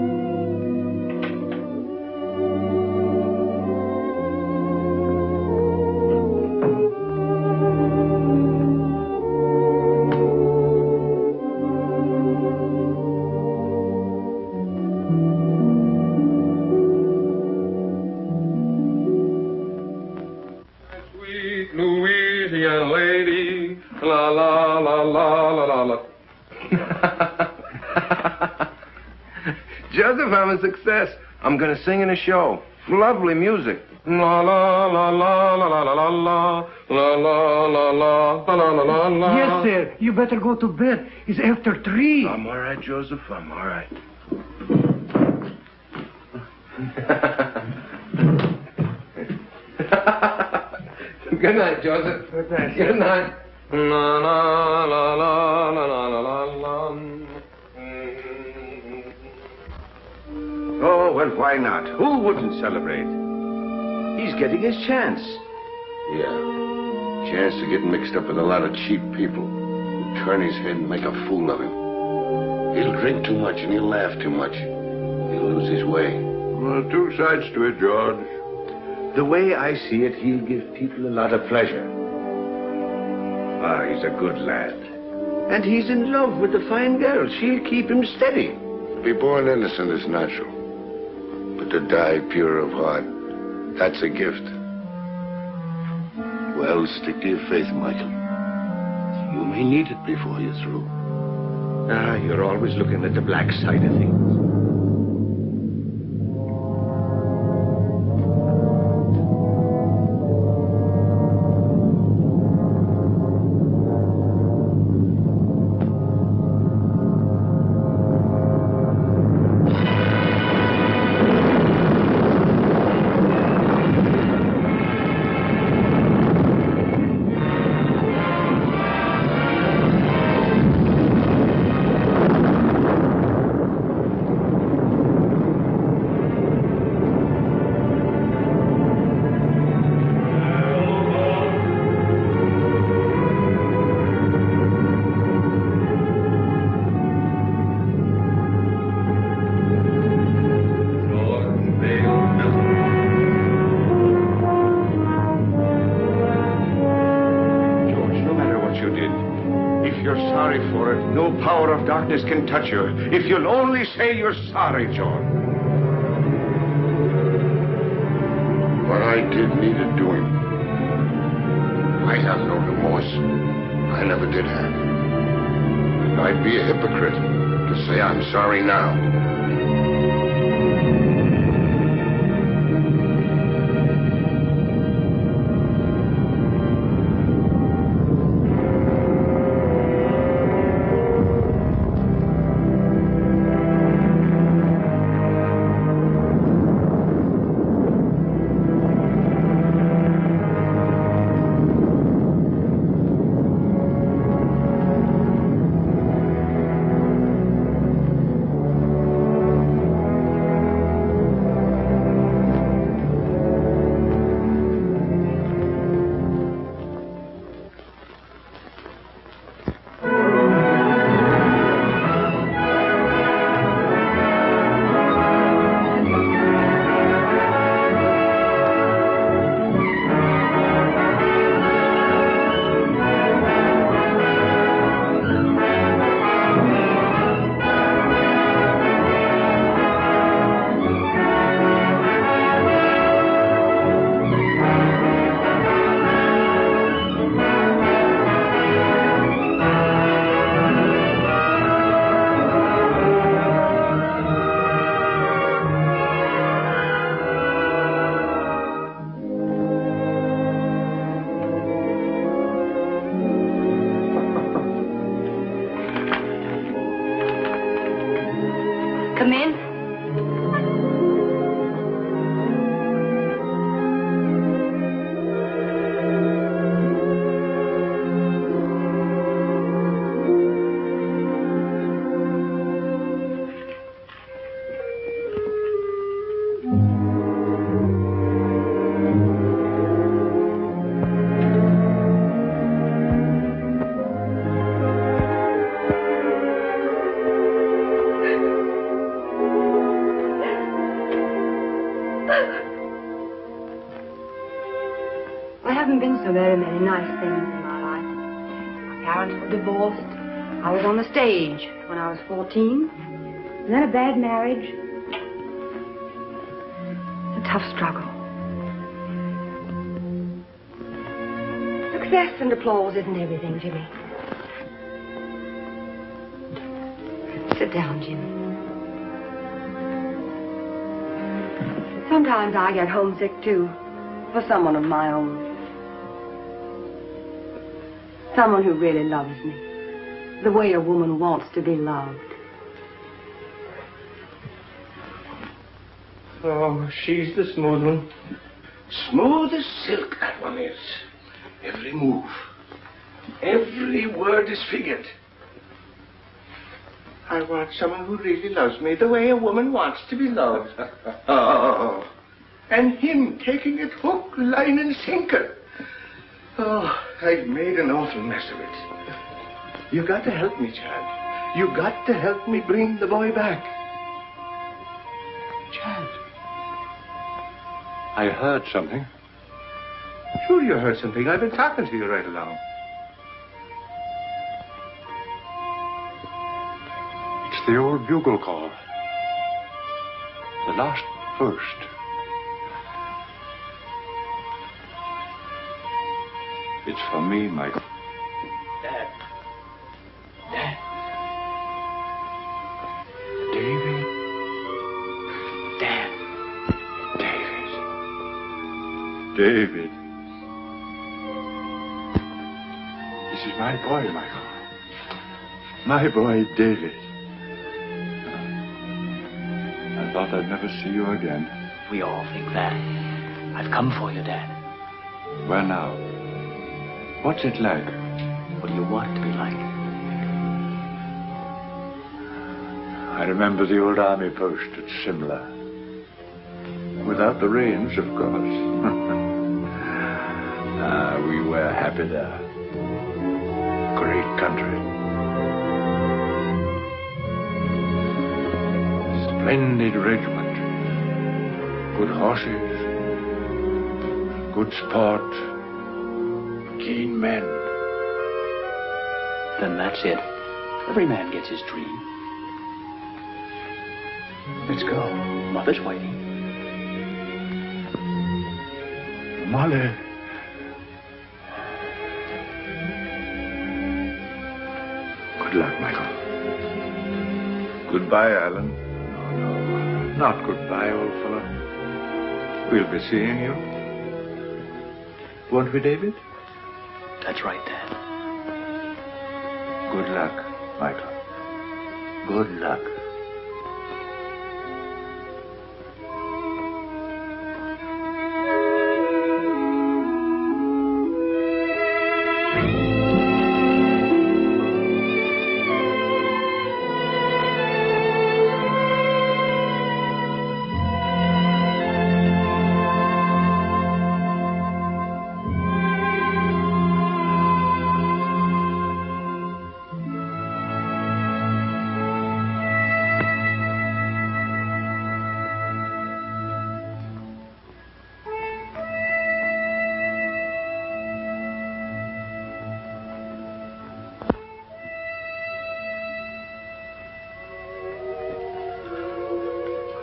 Louisiana lady, la la la la la la la. Joseph, I'm a success. I'm going to sing in a show. Lovely music. La la la la la la la la la la la la la la la la. Yes, sir. You better go to bed. It's after 3. I'm all right, Joseph. I'm all right. Good night, Joseph. Good night. Good night. La la la la la la la la. Oh, well, why not? Who wouldn't celebrate? He's getting his chance. Yeah. Chance to get mixed up with a lot of cheap people. Turn his head and make a fool of him. He'll drink too much and he'll laugh too much. He'll lose his way. Well, two sides to it, George. The way I see it, he'll give people a lot of pleasure. Ah, he's a good lad. And he's in love with a fine girl. She'll keep him steady. To be born innocent is natural. But to die pure of heart, that's a gift. Well, stick to your faith, Michael. You may need it before you're through. Ah, you're always looking at the black side of things. you're sorry for it, no power of darkness can touch you. If you'll only say you're sorry, George. What I did needed doing. I have no remorse. I never did have. And I'd be a hypocrite to say I'm sorry now. Come in. I haven't been so very many nice things in my life. My parents were divorced. I was on the stage when I was 14. And then a bad marriage. It's a tough struggle. Success and applause isn't everything, Jimmy. Sit down, Jimmy. Sometimes I get homesick, too, for someone of my own. Someone who really loves me, the way a woman wants to be loved. Oh, she's the smooth one. Smooth as silk, that one is. Every move, every word is figured. I want someone who really loves me the way a woman wants to be loved. Oh, and him taking it hook, line, and sinker. Oh, I've made an awful mess of it. You got to help me, Chad. You got to help me bring the boy back. Chad. I heard something. Sure you heard something. I've been talking to you right along. It's the old bugle call. The last burst. It's for me, Michael. Dad. Dad. David. Dad. David. This is my boy, Michael. My boy, David. I thought I'd never see you again. We all think that. I've come for you, Dad. Where now? What's it like? What do you want it to be like? I remember the old army post at Simla. Without the rains, of course. We were happy there. Great country. Splendid regiment. Good horses. Good sport. Keen men. then that's it. Every man gets his dream. Let's go. Mother's waiting. Mother. Good luck, Michael. Goodbye, Allan. No, not goodbye, old fellow. We'll be seeing you. Won't we, David? That's right, Dad. Good luck, Michael. Good luck.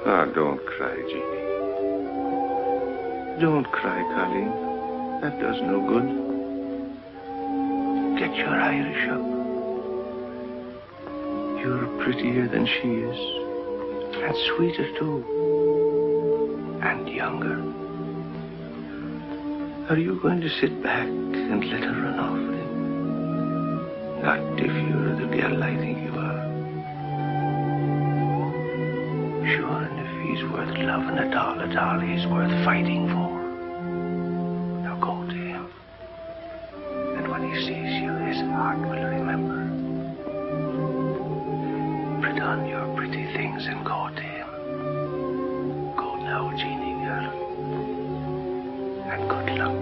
Ah, don't cry, Jeannie. Don't cry, Colleen. That does no good. Get your Irish up. You're prettier than she is. And sweeter, too. And younger. Are you going to sit back and let her run off with him? Not if you're the girl I think you are. Sure, and if he's worth loving at all, he's worth fighting for. Now go to him. And when he sees you, his heart will remember. Put on your pretty things and go to him. Go now, Jeannie girl. And good luck.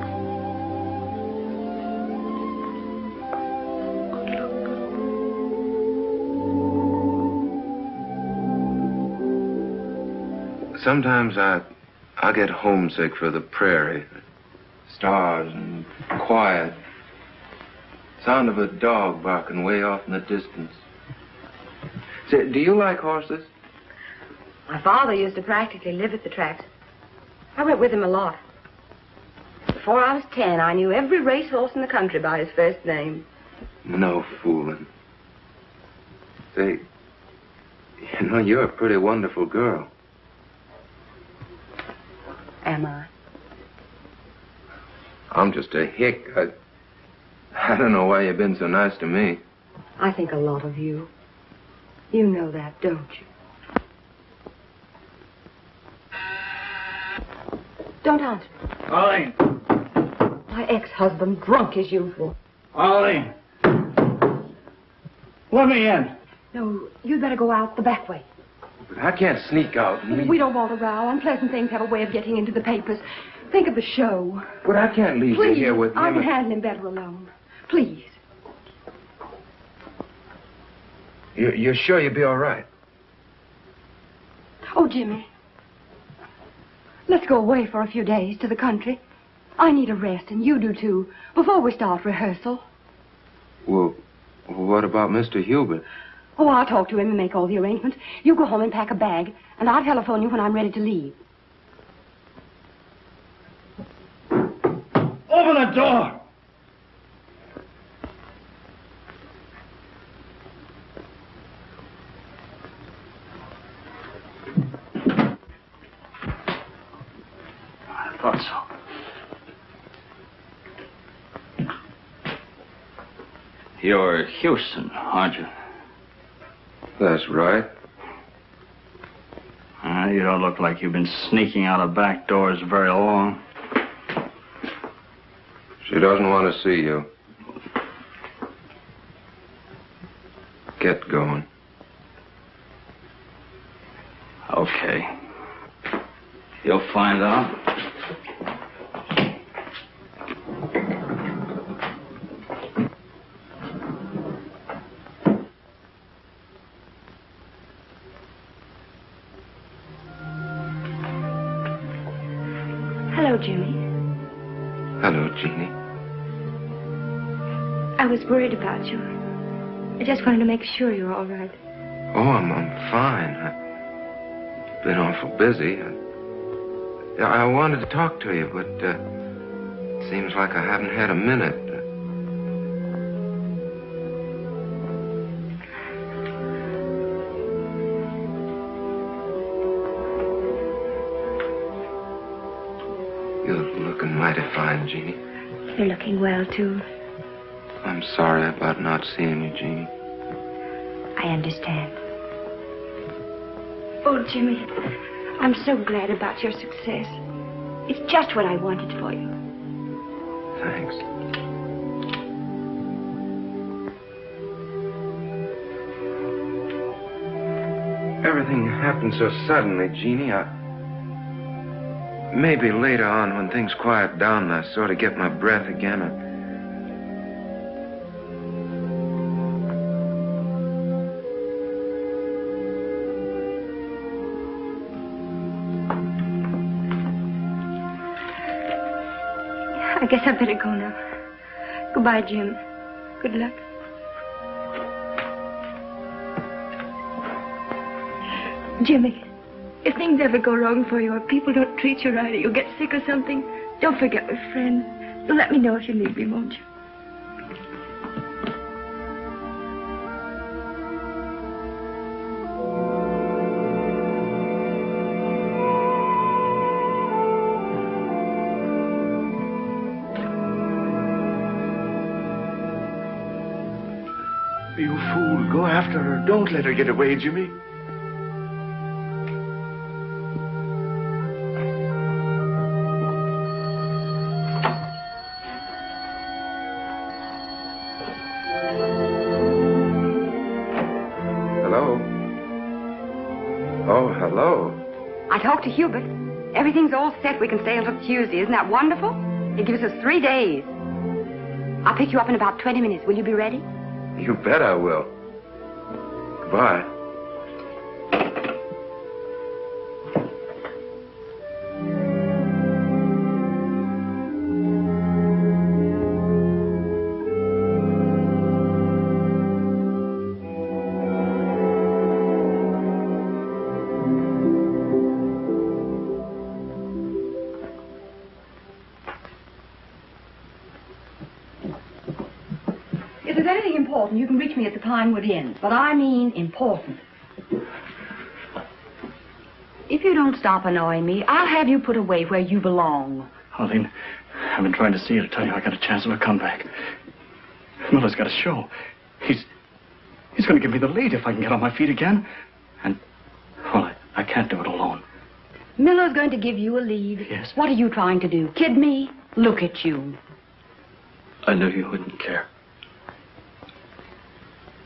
Sometimes I get homesick for the prairie. Stars and quiet. Sound of a dog barking way off in the distance. Say, do you like horses? My father used to practically live at the tracks. I went with him a lot. Before I was 10, I knew every racehorse in the country by his first name. No fooling. Say, you know, you're a pretty wonderful girl. Am I? I'm just a hick. I don't know why you've been so nice to me. I think a lot of you. You know that, don't you? Don't answer. Arlene. My ex-husband, drunk as usual. Arlene. Let me in. No, you'd better go out the back way. But I can't sneak out and leave. We don't want a row. Unpleasant things have a way of getting into the papers. Think of the show. But I can't leave you here with him. I can handle him better alone. Please. You're sure you'll be all right? Oh, Jimmy. Let's go away for a few days to the country. I need a rest, and you do too, before we start rehearsal. Well, what about Mr. Hubert? Oh, I'll talk to him and make all the arrangements. You go home and pack a bag, and I'll telephone you when I'm ready to leave. Open the door! I thought so. You're Houston, aren't you? That's right. You don't look like you've been sneaking out of back doors very long. She doesn't want to see you. Get going. Okay. You'll find out. Hello, Jimmy. Hello, Jeannie. I was worried about you. I just wanted to make sure you're all right. Oh, I'm fine. I've been awful busy. I wanted to talk to you, but it seems like I haven't had a minute. You're looking mighty fine, Jeannie. You're looking well, too. I'm sorry about not seeing you, Jeannie. I understand. Oh, Jimmy, I'm so glad about your success. It's just what I wanted for you. Thanks. Everything happened so suddenly, Jeannie. Maybe later on, when things quiet down, I sort of get my breath again. I guess I better go now. Goodbye, Jim. Good luck. Jimmy, if things ever go wrong for you, or people don't treat you right, or you get sick or something, don't forget we're friends. You'll let me know if you need me, won't you? You fool. Go after her. Don't let her get away, Jimmy. Hello? Oh, hello. I talked to Hubert. Everything's all set. We can stay until Tuesday. Isn't that wonderful? It gives us 3 days. I'll pick you up in about 20 minutes. Will you be ready? You bet I will. Goodbye. If there's anything important, you can reach me at the Pinewood Inn. But I mean important. If you don't stop annoying me, I'll have you put away where you belong. Arlene, I've been trying to see you to tell you I got a chance of a comeback. Miller's got a show. He's going to give me the lead if I can get on my feet again. And, well, I can't do it alone. Miller's going to give you a lead. Yes. What are you trying to do? Kid me? Look at you. I knew you wouldn't care.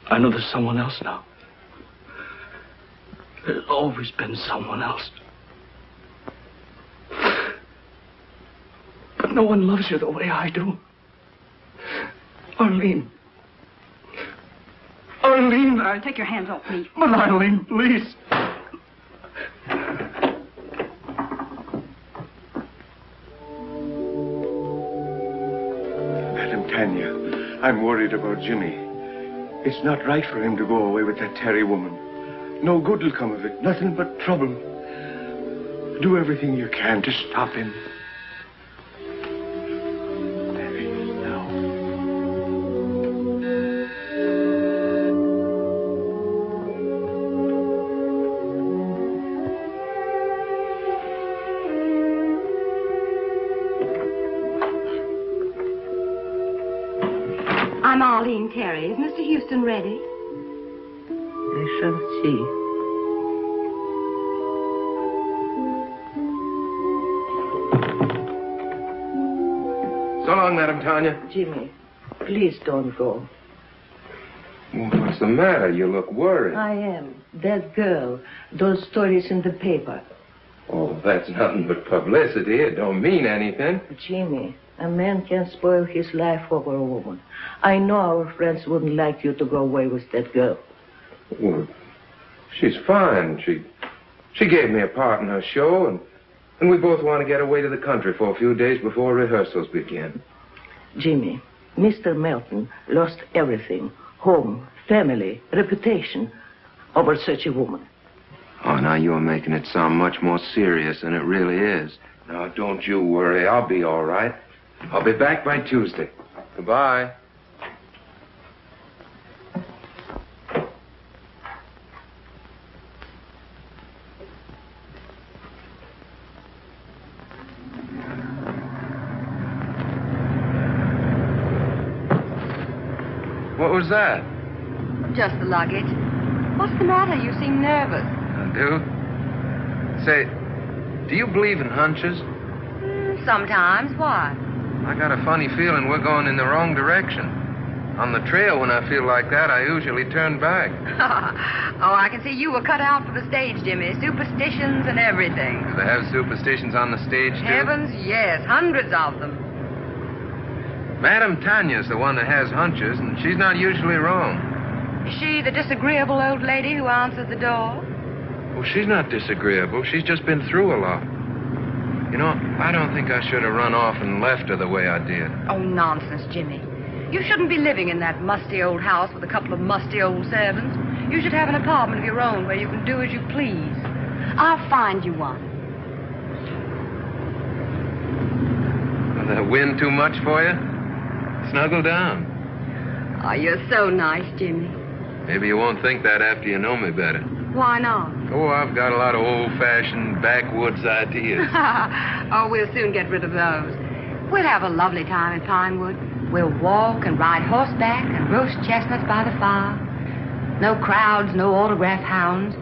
I know there's someone else now. There's always been someone else. But no one loves you the way I do. Arlene. Arlene, Take your hands off me. But Arlene, please. Madam Tanya, I'm worried about Jimmy. It's not right for him to go away with that Terry woman. No good will come of it. Nothing but trouble. Do everything you can to stop him. I'm Arlene Carey. Is Mr. Houston ready? I shall see. So long, Madam Tanya. Jimmy, please don't go. Well, what's the matter? You look worried. I am. That girl, those stories in the paper. Oh, that's nothing but publicity. It don't mean anything. Jimmy, a man can't spoil his life over a woman. I know our friends wouldn't like you to go away with that girl. Well, she's fine. She gave me a part in her show, and we both want to get away to the country for a few days before rehearsals begin. Jimmy, Mr. Melton lost everything. home, family, reputation over such a woman. Oh, now you're making it sound much more serious than it really is. Now, don't you worry. I'll be all right. I'll be back by Tuesday. Goodbye. What was that? Just the luggage. What's the matter? You seem nervous. I do? Say, do you believe in hunches? Sometimes. Why? I got a funny feeling we're going in the wrong direction. On the trail, when I feel like that, I usually turn back. Oh, I can see you were cut out for the stage, Jimmy. Superstitions and everything. Do they have superstitions on the stage, too? Heavens, yes. Hundreds of them. Madame Tanya's the one that has hunches, and she's not usually wrong. Is she the disagreeable old lady who answers the door? Well, she's not disagreeable. She's just been through a lot. You know, I don't think I should have run off and left her the way I did. Oh, nonsense, Jimmy. You shouldn't be living in that musty old house with a couple of musty old servants. You should have an apartment of your own where you can do as you please. I'll find you one. Will the wind too much for you? Snuggle down. Oh, you're so nice, Jimmy. Maybe you won't think that after you know me better. Why not? Oh, I've got a lot of old-fashioned backwoods ideas. Oh, we'll soon get rid of those. We'll have a lovely time in Pinewood. We'll walk and ride horseback and roast chestnuts by the fire. No crowds, no autograph hounds.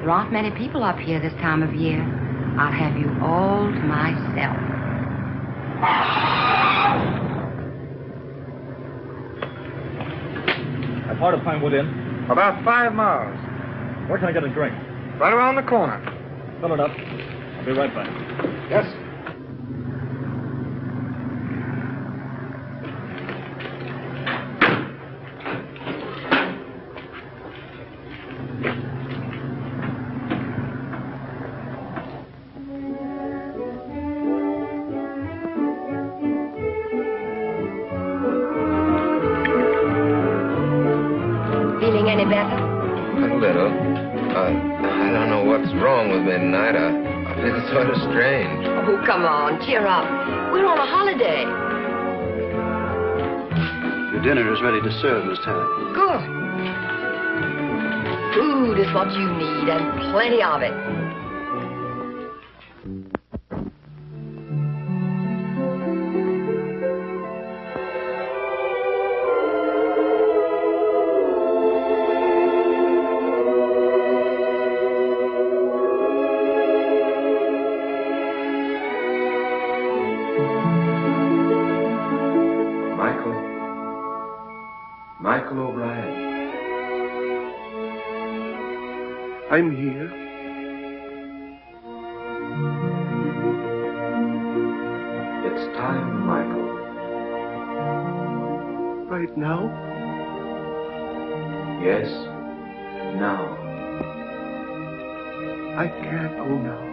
There aren't many people up here this time of year. I'll have you all to myself. How far to Pinewood Inn? About 5 miles. Where can I get a drink? Right around the corner. Fill it up. I'll be right back. Yes. Feeling any better? A little. I don't know what's wrong with me tonight. I feel sort of strange. Oh, come on, cheer up. We're on a holiday. Your dinner is ready to serve, Miss Tanner. Good. Food is what you need, and plenty of it. Michael O'Brien. I'm here. It's time, Michael. Right now? Yes, now. I can't go now.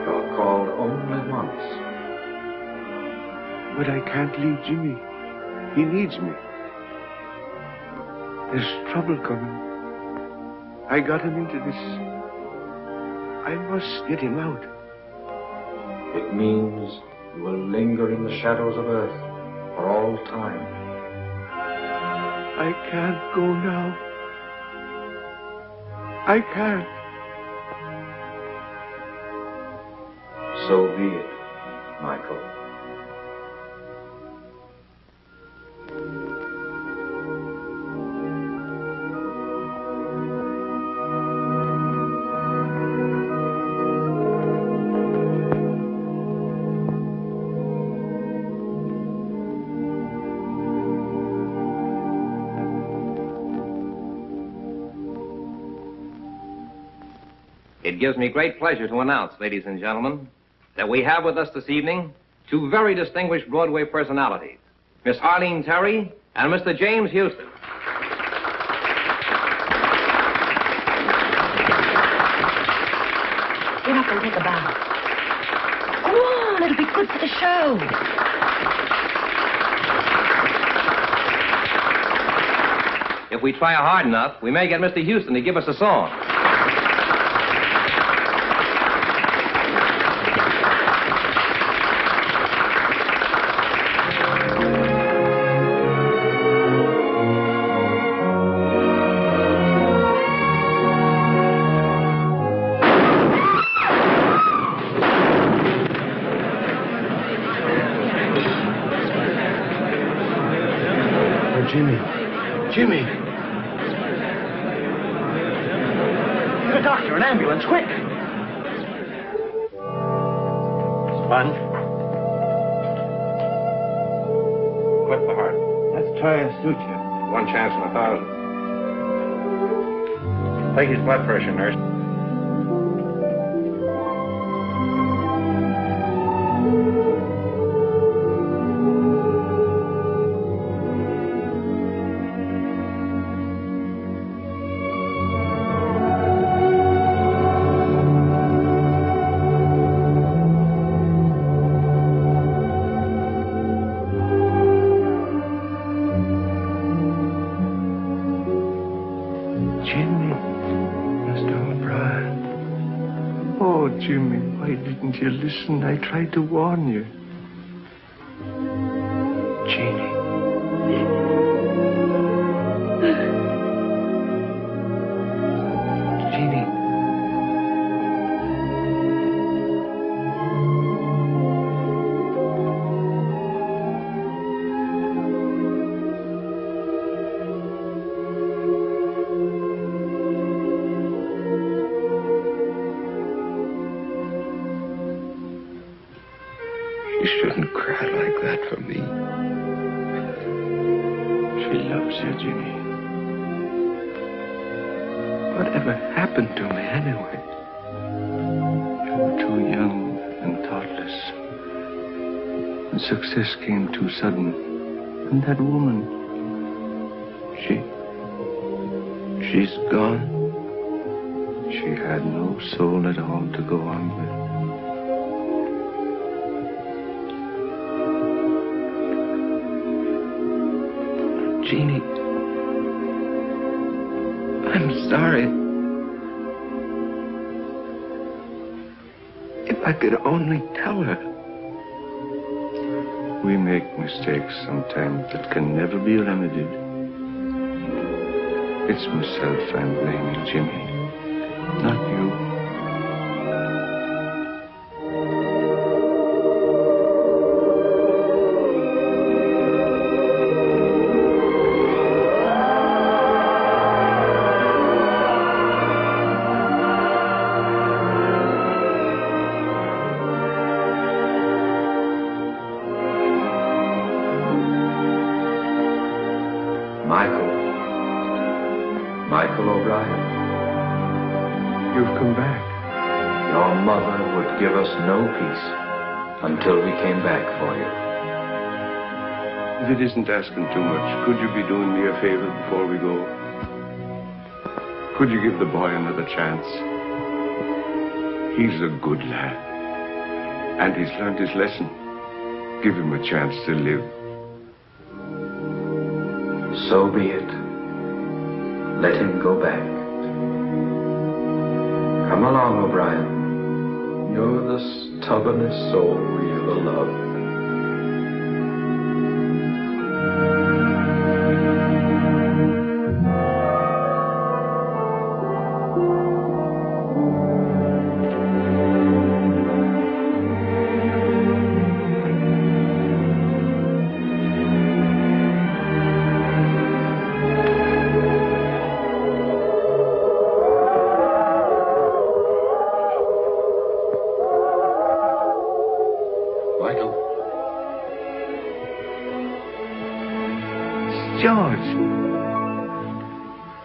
You're called only once. But I can't leave Jimmy. He needs me. There's trouble coming. I got him into this. I must get him out. It means you will linger in the shadows of Earth for all time. I can't go now. I can't. So be it, Michael. It gives me great pleasure to announce, ladies and gentlemen, that we have with us this evening two very distinguished Broadway personalities, Miss Arlene Terry and Mr. James Houston. Get up and take a bow. Go on, it'll be good for the show. If we try hard enough, we may get Mr. Houston to give us a song. Jimmy. The doctor, an ambulance, quick! Sponge. Clip the heart. Let's try a suture. 1 chance in 1,000. Take his blood pressure, nurse. Jimmy, why didn't you listen? I tried to warn you. Jeannie. Jeannie. You shouldn't cry like that for me. She loves you, Jimmy. Whatever happened to me anyway? You were too young and thoughtless. And success came too sudden. And that woman, she's gone. She had no soul at all to go on with. Jeannie, I'm sorry. If I could only tell her. We make mistakes sometimes that can never be remedied. It's myself I'm blaming, Jimmy, not you. Michael O'Brien. You've come back. Your mother would give us no peace until we came back for you. If it isn't asking too much, could you be doing me a favor before we go? Could you give the boy another chance? He's a good lad. And he's learned his lesson. Give him a chance to live. So be it. Let him go back. Come along, O'Brien. You're the stubbornest soul we ever loved.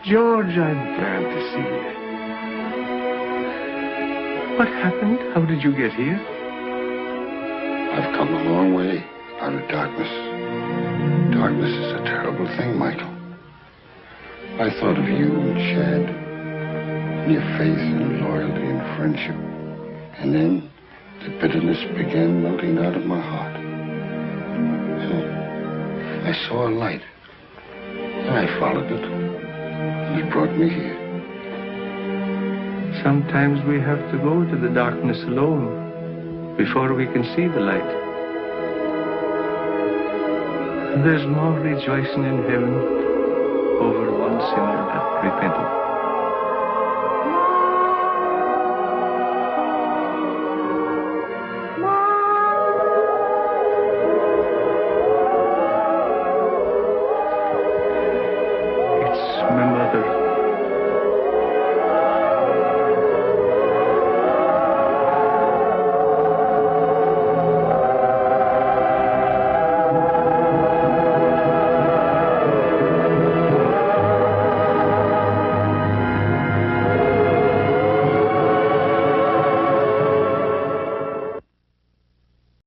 George, I'm glad to see you. What happened? How did you get here? I've come a long way out of darkness. Darkness is a terrible thing, Michael. I thought of you and Chad, and your faith and loyalty and friendship. And then the bitterness began melting out of my heart. And I saw a light, and I followed it. that brought me here. Sometimes we have to go to the darkness alone before we can see the light. There's more rejoicing in heaven over one sinner that repented